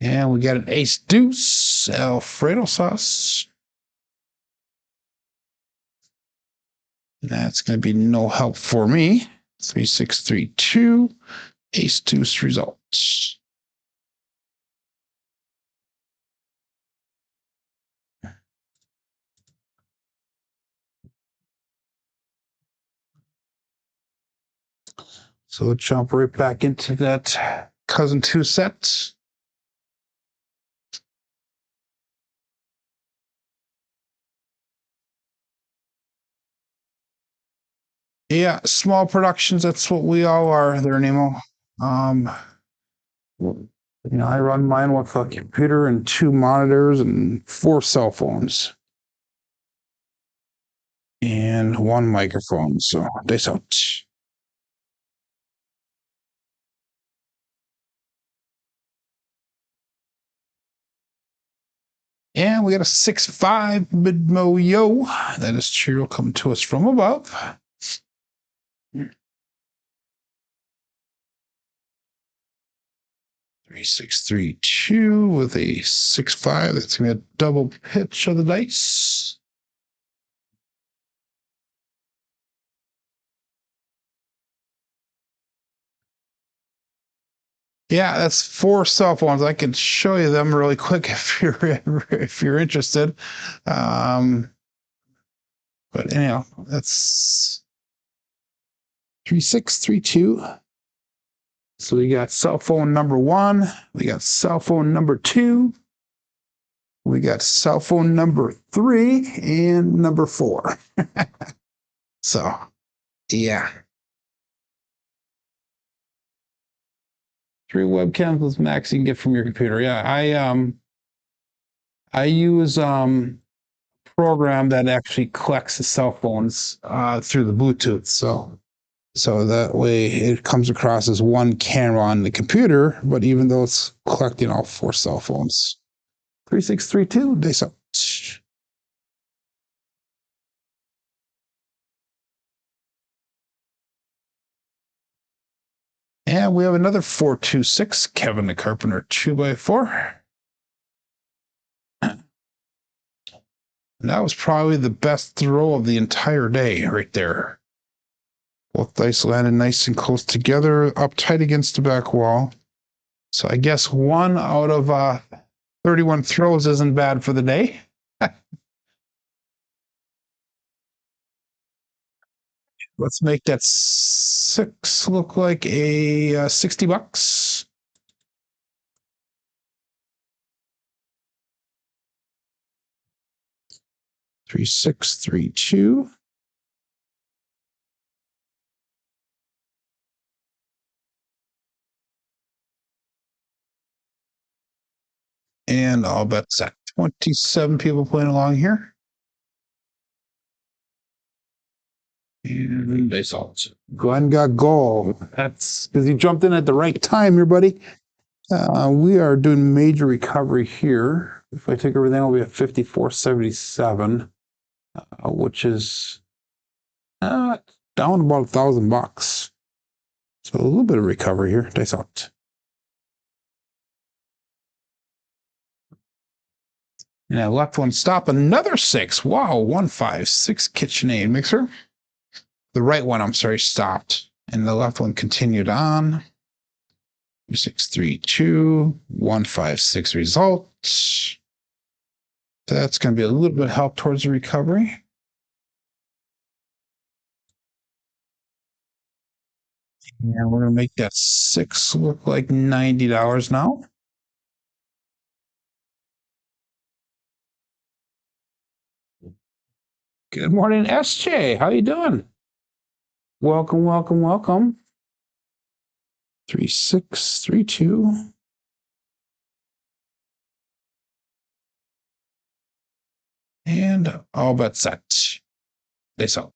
And we got an ace deuce, Alfredo sauce. That's going to be no help for me. 3-6-3-2, ace deuce results. So we'll jump right back into that cousin 2 set. Yeah, small productions. That's what we all are there, Nemo. I run mine with a computer and 2 monitors and 4 cell phones and 1 microphone. So that's out. And we got a 6-5 mid-mo yo. That is cheer coming to us from above. 3-6-3-2 with a 6-5. That's gonna be a double pitch of the dice. Yeah, that's 4 cell phones. I can show you them really quick if you're interested. But anyhow, that's 3-6-3-2. So we got cell phone number 1, we got cell phone number 2, we got cell phone number 3, and number 4. So, yeah. 3 webcams with max you can get from your computer. Yeah, I use program that actually collects the cell phones through the Bluetooth. So that way it comes across as 1 camera on the computer, but even though it's collecting all 4 cell phones. 3-6-3-2, they sell. And we have another 4-2-6, Kevin the Carpenter 2x4. And that was probably the best throw of the entire day right there. Both dice landed nice and close together, up tight against the back wall. So I guess 1 out of 31 throws isn't bad for the day. Let's make that 6 look like a $60. 3-6-3-2. And I'll bet set. 27 people playing along here. And they saw it. Glenn got goal. That's because he jumped in at the right time here, buddy. We are doing major recovery here. If I take everything, we'll be at 54.77, which is down about $1,000. So a little bit of recovery here. Dice out. And that left one stop, another 6. Wow, 1-5-6 KitchenAid mixer. The right one, I'm sorry, stopped. And the left one continued on. 632, 156 results. That's going to be a little bit of help towards the recovery. And we're going to make that 6 look like $90 now. Good morning, SJ. How you doing? Welcome, welcome, welcome. 3632. And all but set. This out.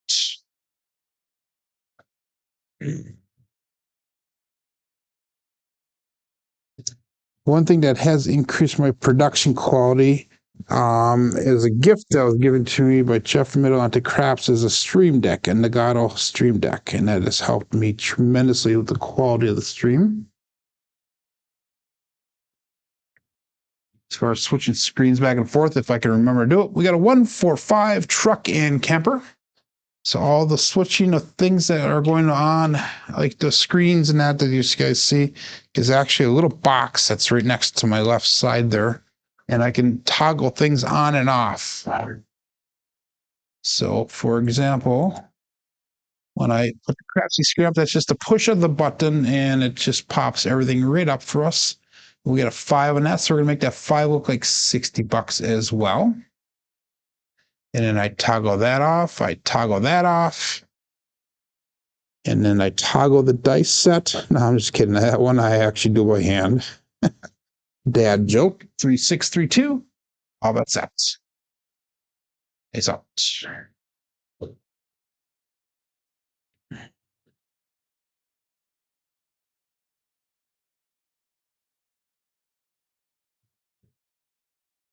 One thing that has increased my production quality is a gift that was given to me by Jeff Middle onto Crapsee is a stream deck, and the Gargoil stream deck, and that has helped me tremendously with the quality of the stream. As far as switching screens back and forth, if I can remember to do it, we got a 145 truck and camper. So all the switching of things that are going on, like the screens and that you guys see, is actually a little box that's right next to my left side there. And I can toggle things on and off. So for example, when I put the Crapsee screen up, that's just a push of the button and it just pops everything right up for us. We got a 5 on that, so we're gonna make that 5 look like $60 as well. And then I toggle that off, I toggle that off. And then I toggle the dice set. No, I'm just kidding. That one I actually do by hand. Dad joke. 3632. All that's set. It's out.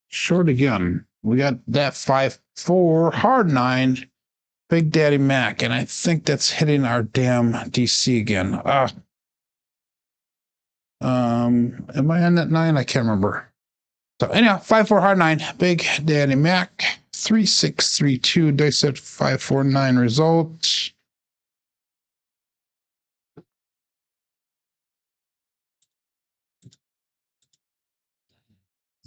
Short again. We got that 5-4 hard 9. Big Daddy Mac, and I think that's hitting our damn DC again. Am I on that 9? I can't remember. So anyhow, 5-4 hard 9, Big Daddy Mac, 3632, dice set 549 results.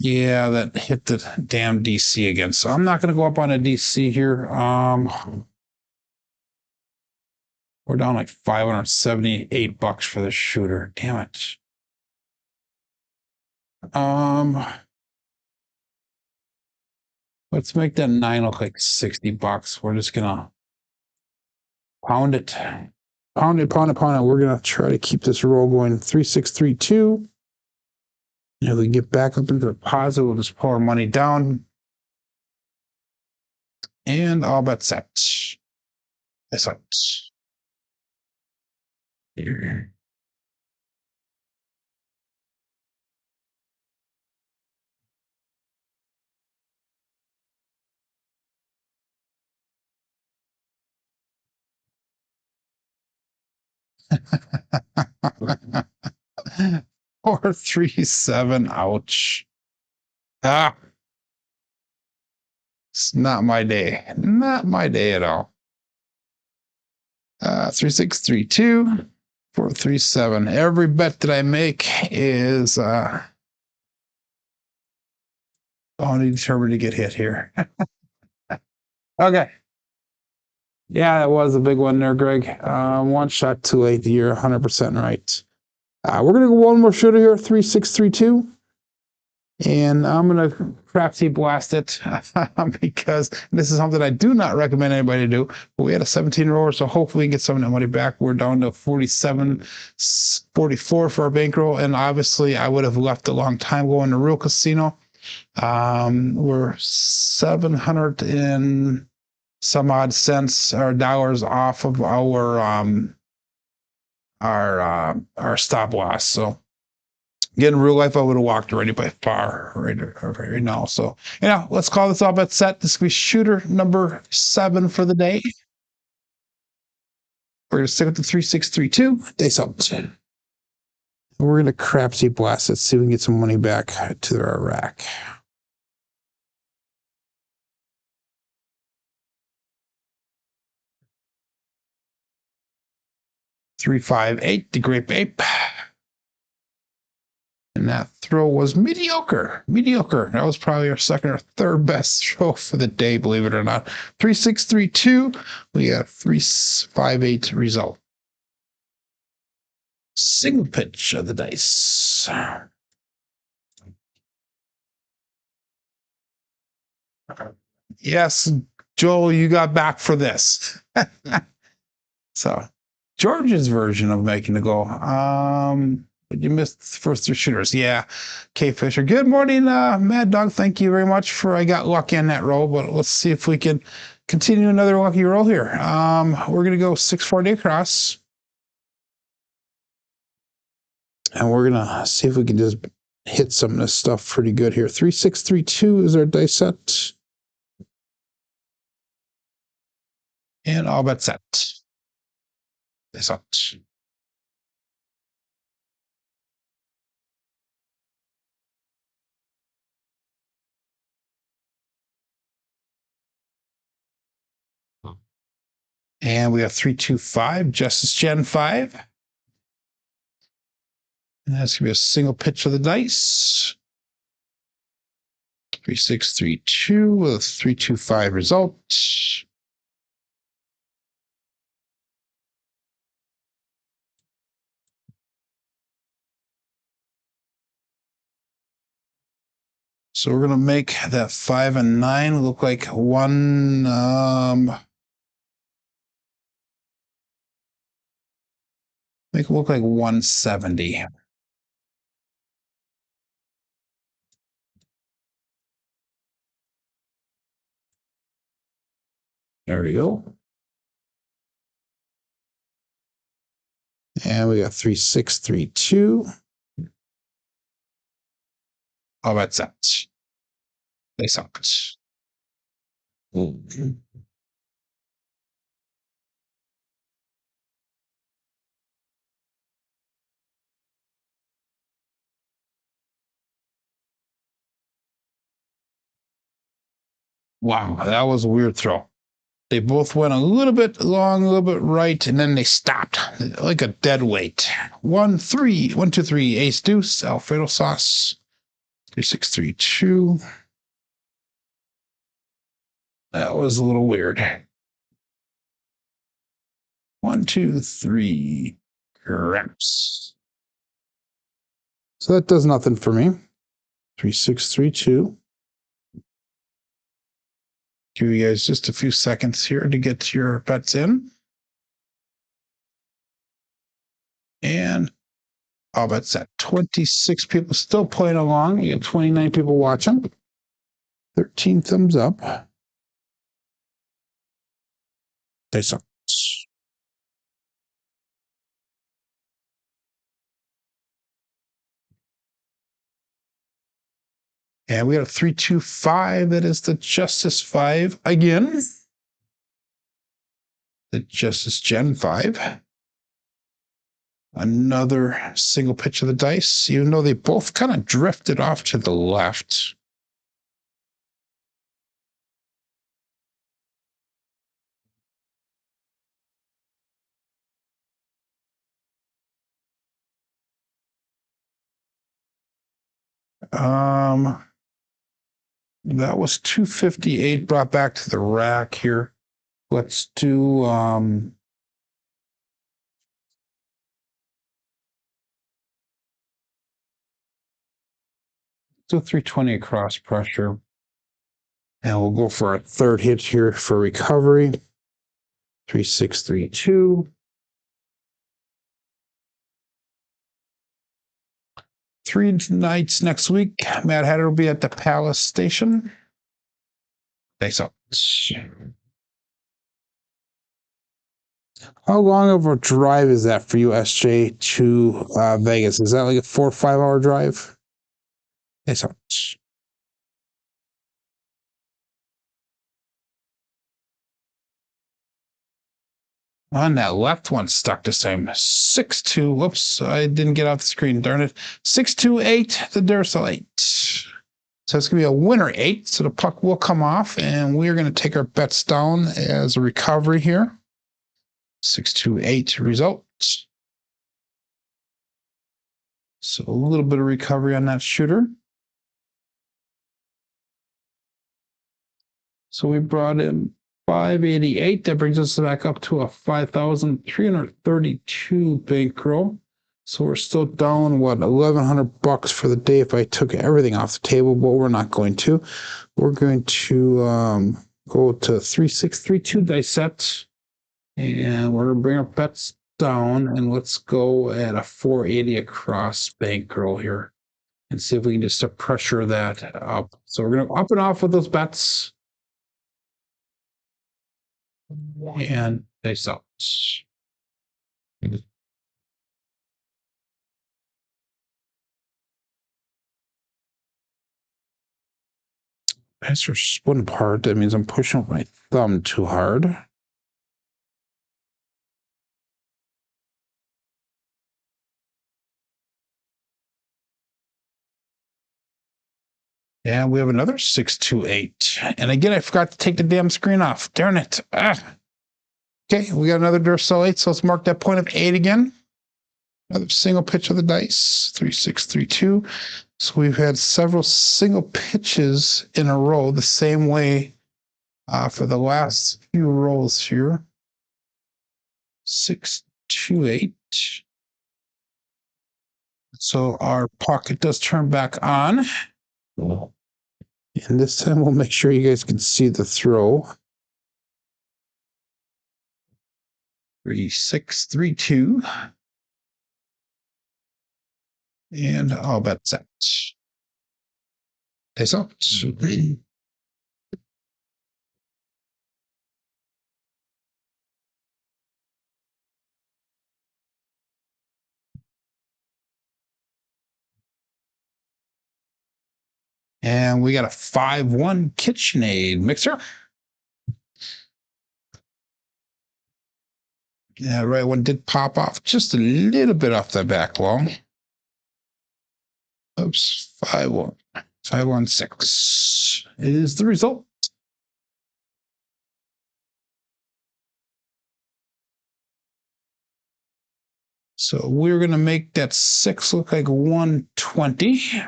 Yeah, that hit the damn DC again. So I'm not going to go up on a DC here. We're down like $578 for the shooter. Damn it. Let's make that 9 look like $60. We're just gonna pound it. Pound it, pound it, pound it. We're gonna try to keep this roll going. 3632. And if we get back up into the positive, we'll just pull our money down. And all but set. That's it. Here. Four, 3, 7. Ouch. Ah, it's not my day. Not my day at all. 3632, 437. Every bet that I make is only determined to get hit here. Okay. Yeah, that was a big one there, Greg. One shot too late. You're 100% right. We're gonna go one more shooter here, 3632. And I'm going to Crapsee blast it because this is something I do not recommend anybody to do. But we had a 17 roller, so hopefully we can get some of that money back. We're down to 47.44 for our bankroll. And obviously, I would have left a long time ago in the real casino. We're 700 and some odd cents or dollars off of our stop loss. So again, in real life, I would have walked already by far right now. So, let's call this all bet set. This will be shooter number 7 for the day. We're going to stick with the 3632. Days out. We're going to Crapsee blast it, see if we can get some money back to our rack. 358, the Grape Ape. And that throw was mediocre. Mediocre. That was probably our second or third best throw for the day, believe it or not. 3632. We got 358 result. Single pitch of the dice. Yes, Joel, you got back for this. So, George's version of making the goal. But you missed the first three shooters. Yeah. K Fisher. Good morning, Mad Dog. Thank you very much for I got lucky on that roll, but let's see if we can continue another lucky roll here. We're gonna go 640 across. And we're gonna see if we can just hit some of this stuff pretty good here. 3632 is our dice set. And all bets set. Dice set. And we have 325, Justice Gen 5. And that's going to be a single pitch of the dice. 3632 with 325 result. So we're going to make that 5 and 9 look like one. Make it look like 170. There we go. And we got 3632. How about that? They suck. Wow, that was a weird throw. They both went a little bit long, a little bit right, and then they stopped like a dead weight. 1, 3, 1, 2, 3, ace deuce, Alfredo sauce. 3632. That was a little weird. 1, 2, 3, craps. So that does nothing for me. 3632. Give you guys just a few seconds here to get your bets in. And all bets set. 26 people still playing along. We got 29 people watching. 13 thumbs up. They suck. And we got a 325. That is the Justice 5 again. The Justice Gen 5. Another single pitch of the dice, even though they both kind of drifted off to the left. That was 258 brought back to the rack here. Let's do do 320 across pressure. And we'll go for a third hit here for recovery. 3632. 3 nights next week. Mad Hatter will be at the Palace Station. Thanks up. How long of a drive is that for you, SJ, to Vegas? Is that like a 4 or 5 hour drive? Thanks up. On that left one stuck the same. 6-2. Whoops, I didn't get off the screen. Darn it. 628, the Duracell 8. So it's going to be a winner 8. So the puck will come off, and we're going to take our bets down as a recovery here. 628 result. So a little bit of recovery on that shooter. So we brought in 588. That brings us back up to a 5,332 bankroll. So we're still down, what, $1,100 for the day if I took everything off the table, but we're not going to. We're going to go to 3632 dice set, and we're going to bring our bets down, and let's go at a 480 across bankroll here and see if we can just pressure that up. So we're going to up and off with those bets. And dice out. That's just one part. That means I'm pushing with my thumb too hard. Yeah, we have another 628. And again, I forgot to take the damn screen off. Darn it. Ah. Okay, we got another Duracell 8, so let's mark that point of 8 again. Another single pitch of the dice, 3632. So we've had several single pitches in a row the same way for the last few rolls here. 628. So our pocket does turn back on. And this time we'll make sure you guys can see the throw. 3632. And all bets set. Dice out. And we got a 5-1 KitchenAid mixer. Yeah, right one did pop off just a little bit off the back wall. Oops, 5-1. 516 is the result. So we're going to make that 6 look like 120.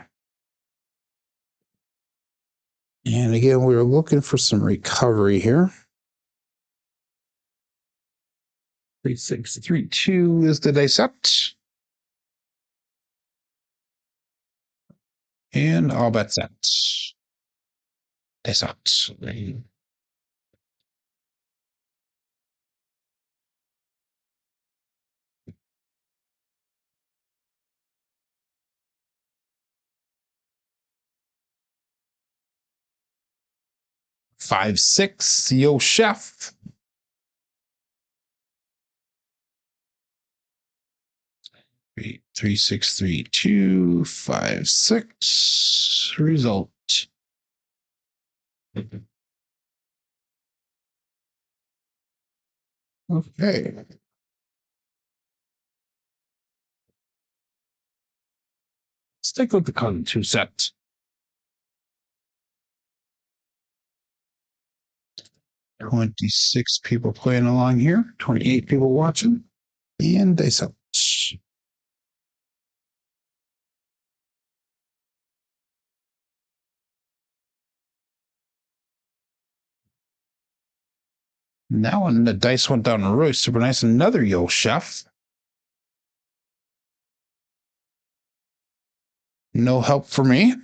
And again, we were looking for some recovery here. 3632 is the dice set. And all bets set. Dice out. 5-6, yo chef. 3632 5-6 result. Okay. Let's take a look at the Con 2 set. $26 people playing along here, 28 people watching, and dice out. Now when the dice went down really super nice, another yo chef. No help for me.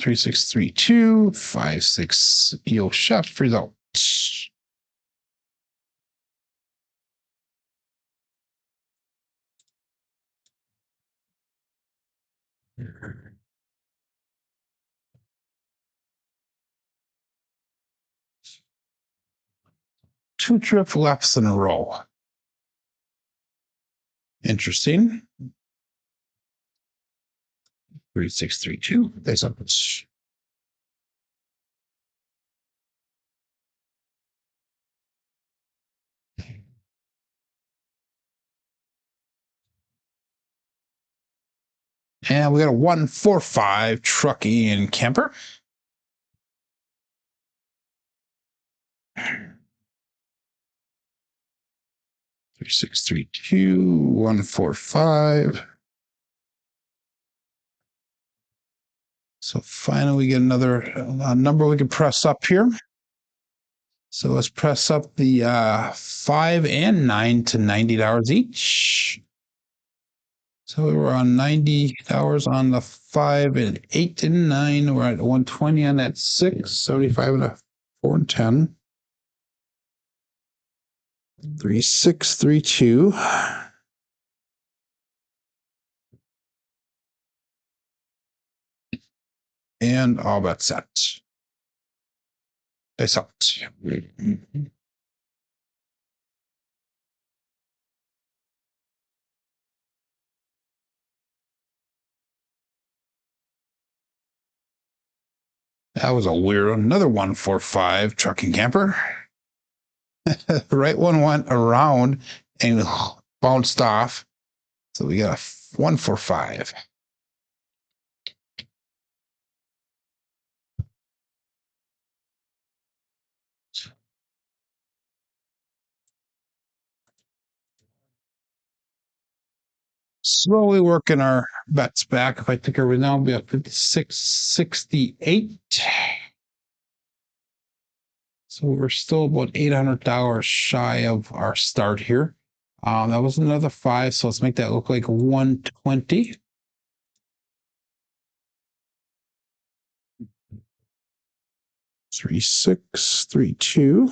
3632 5-6 yo chef result. Two trip lefts in a row. Interesting. 3632. There's a and we got a 145 truckie and camper. Three, 6, 3, 2, 1, 4, 5. So finally we get another number we can press up here. So let's press up the 5 and 9 to $90 each. So we were on $90 on the 5 and 8 and 9. We're at 120 on that 6, 75 and a 4 and 10. 3, 6, 3, 2. And all bets set. Dice out. That was a weird one. Another 145 trucking camper. The right one went around and bounced off. So we got a 145. Slowly working our bets back. If I take everything now, it'll be a 56.68. So we're still about $800 shy of our start here. That was another 5, so let's make that look like 120. Three, 6, 3, 2.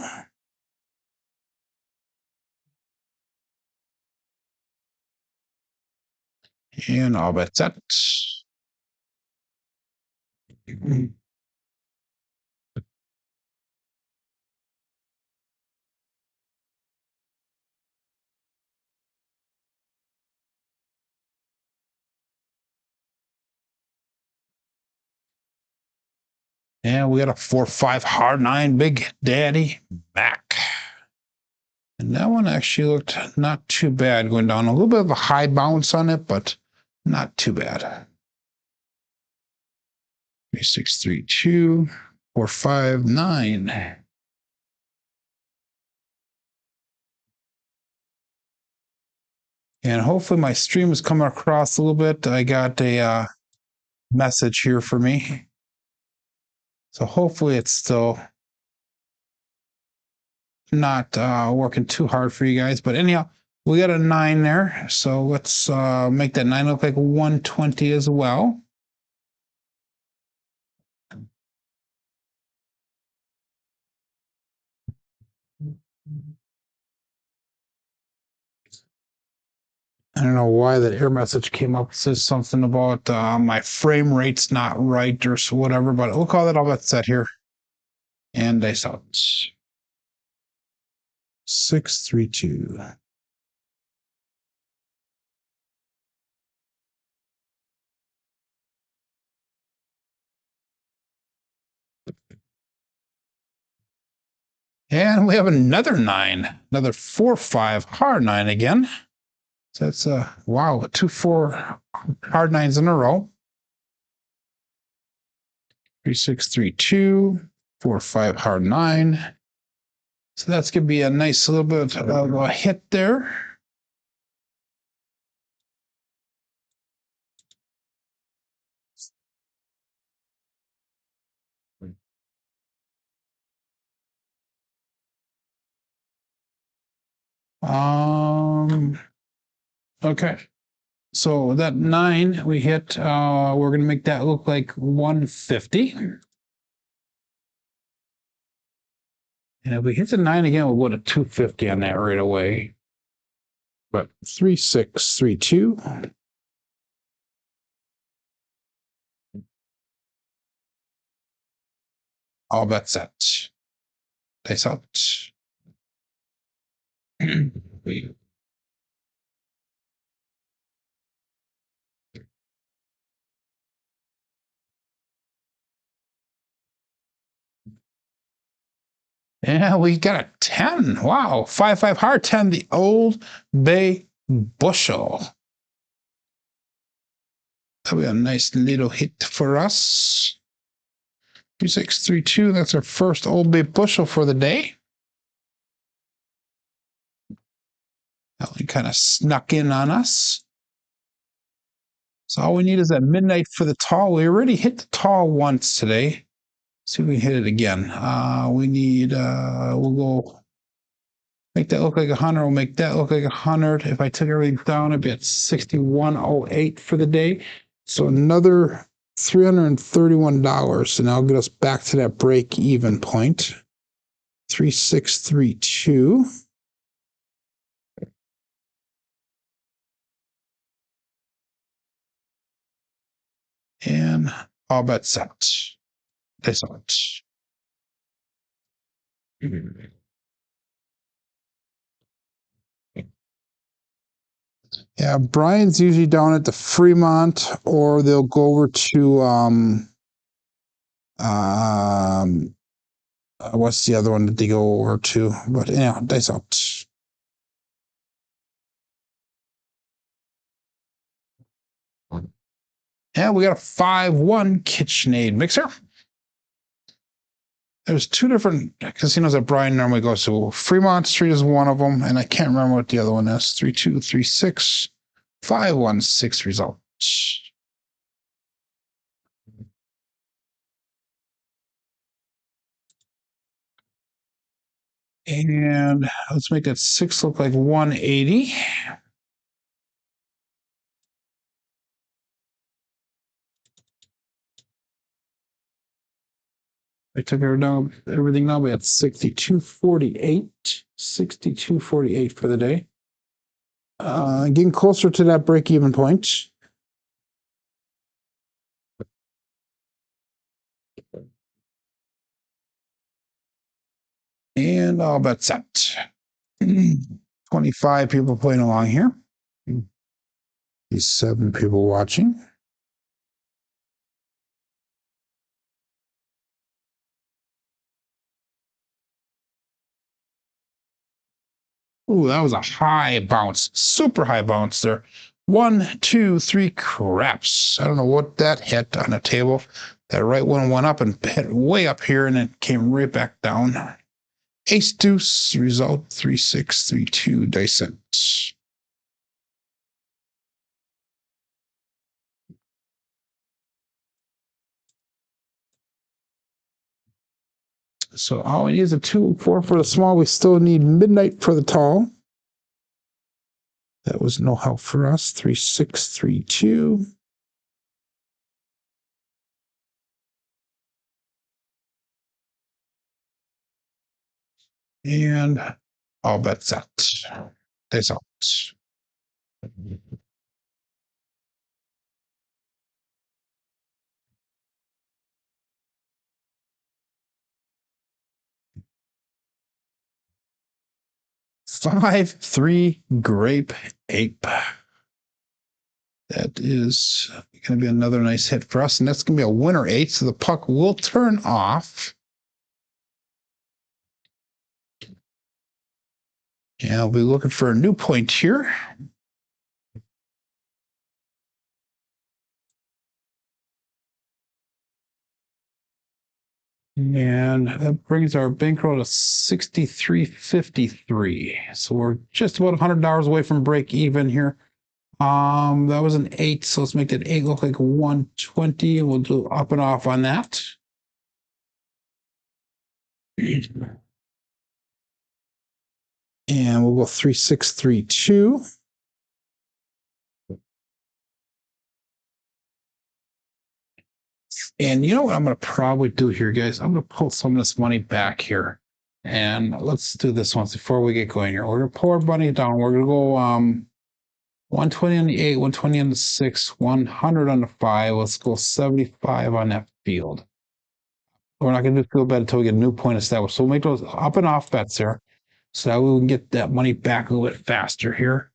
And all bets set. And we got a 4-5 hard 9 Big Daddy back. And that one actually looked not too bad, going down a little bit of a high bounce on it, but not too bad. 3, 6, 3, 2, 4, 5, 9. And hopefully my stream is coming across a little bit. I got a message here for me. So hopefully it's still not working too hard for you guys. But anyhow, we got a 9 there. So let's make that 9 look like 120 as well. I don't know why that error message came up. It says something about my frame rate's not right or so whatever, but we'll call that all that's set here. And dice out. 6, 3, 2. And we have another 9, another 4-5 hard 9 again. So that's wow, 2, 4 hard 9s in a row. 3, 6, 3, 2, 4, 5 hard 9. So that's gonna be a nice little bit of a hit there. Okay. So that 9 we hit, we're going to make that look like 150. And if we hit the 9 again, we'll go to 250 on that right away. But 3, 6, 3, 2. All bets set. Dice out. Yeah, we got a 10. Wow. 5, 5 hard 10, the Old Bay Bushel. That'll be a nice little hit for us. 3, 6, 3, 2. That's our first Old Bay Bushel for the day. That one kind of snuck in on us. So all we need is that midnight for the tall. We already hit the tall once today. Let's see if we can hit it again. We need, we'll go make that look like 100. We'll make that look like 100. If I took everything down, I'd be at 6108 for the day. So another $331, and that'll get us back to that break even point. 3632. And all bets set. That's out. Yeah, Brian's usually down at the Fremont, or they'll go over to what's the other one that they go over to? But anyhow, dice out. Yeah, we got a 5-1 KitchenAid mixer. There's two different casinos that Brian normally goes to. Fremont Street is one of them, and I can't remember what the other one is. 3236 516 results. And let's make that 6 look like 180. I took everything down. We had 6248. 6248 for the day. Getting closer to that break-even point. And all bets set. 25 people playing along here. These 7 people watching. Ooh, that was a high bounce, super high bounce there. 1, 2, 3 craps. I don't know what that hit on the table. That right one went up and hit way up here, and it came right back down. Ace deuce result 3632 dice set. So all we need is a 2 and 4 for the small. We still need midnight for the tall. That was no help for us. 3632. And all bets set. Dice out. Five, 3 grape ape. That is going to be another nice hit for us, and that's going to be a winner 8. So the puck will turn off. And I'll be looking for a new point here. And that brings our bankroll to 6353. So we're just about $100 away from break even here. That was an 8, so let's make that 8 look like 120. We'll do up and off on that. And we'll go 3632. And you know what I'm going to probably do here, guys? I'm going to pull some of this money back here. And let's do this once before we get going here. We're going to pull our money down. We're going to go 120 on the 8, 120 on the 6, 100 on the 5. Let's go 75 on that field. We're not going to do field bet until we get a new point established. So we'll make those up and off bets there, so that we will get that money back a little bit faster here.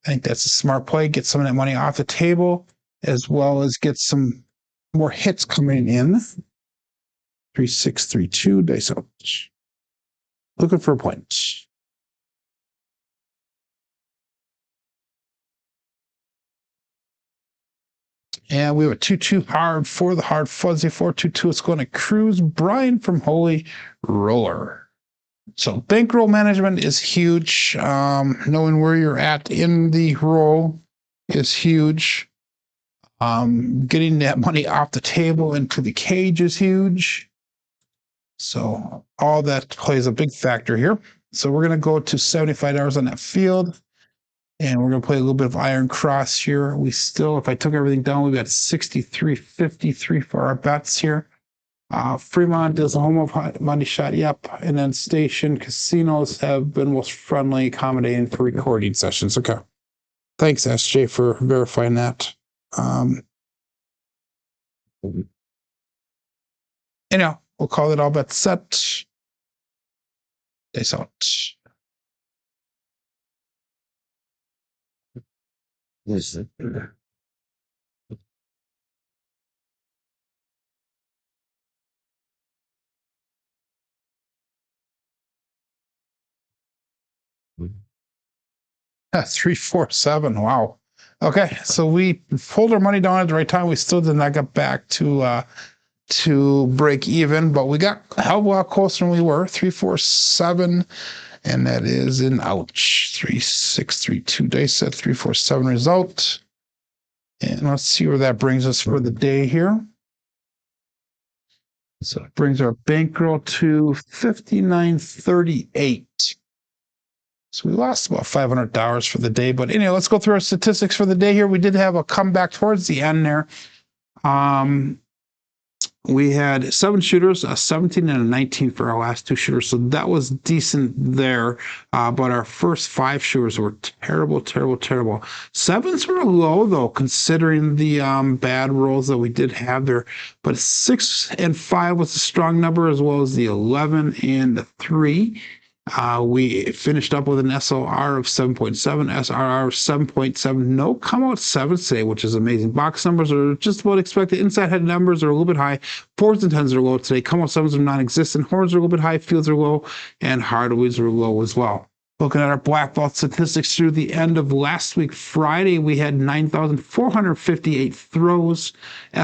I think that's a smart play. Get some of that money off the table, as well as get some more hits coming in. 3632 dice out. Looking for a point. And we have a 2-2 hard for the hard fuzzy 4-2-2. It's going to Cruise. Brian from Holy Roller. So bankroll management is huge. Knowing where you're at in the roll is huge. Getting that money off the table into the cage is huge. So all that plays a big factor here. So we're going to go to $75 on that field. And we're going to play a little bit of Iron Cross here. We still, if I took everything down, we've got 63.53 for our bets here. Fremont is a home of money shot. Yep. And then Station Casinos have been most friendly, accommodating for recording sessions. Okay. Thanks, SJ, for verifying that. Anyhow, we'll call it all bets set. Days out. Yes. 347. Wow. Okay, so we pulled our money down at the right time. We still did not get back to break even, but we got a hell of a lot closer than we were. 347, and that is an ouch. 3632 dice set 347 result. And let's see where that brings us for the day here. So it brings our bankroll to 5938. So we lost about $500 for the day. But anyway, let's go through our statistics for the day here. We did have a comeback towards the end there. We had 7 shooters, a 17 and a 19 for our last 2 shooters. So that was decent there. But our first 5 shooters were terrible, terrible, terrible. 7s were low, though, considering the bad rolls that we did have there. But 6 and 5 was a strong number, as well as the 11 and the 3. We finished up with an SOR of 7.7, SRR of 7.7. No come out 7s today, which is amazing. Box numbers are just about expected. Inside head numbers are a little bit high. 4s and 10s are low today. Come out 7s are non-existent. Horns are a little bit high. Fields are low. And Hardways are low as well. Looking at our black belt statistics through the end of last week, Friday, we had 9,458 throws,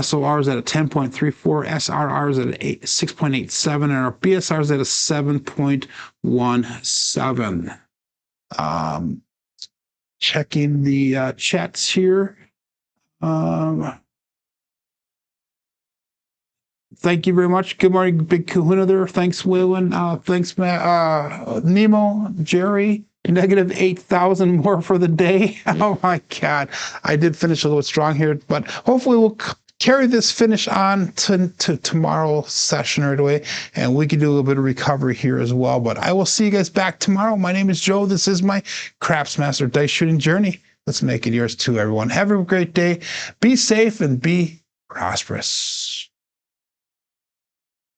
SORs at a 10.34, SRRs at a 6.87, and our BSRs at a 7.17. Checking the chats here. Thank you very much. Good morning, Big Kahuna there. Thanks, Waylon. Thanks, Matt. Nemo, Jerry, negative 8,000 more for the day. Oh my God. I did finish a little strong here, but hopefully we'll carry this finish on to tomorrow's session right away, and we can do a little bit of recovery here as well. But I will see you guys back tomorrow. My name is Joe. This is my Craps Master Dice Shooting Journey. Let's make it yours too, everyone. Have a great day. Be safe and be prosperous.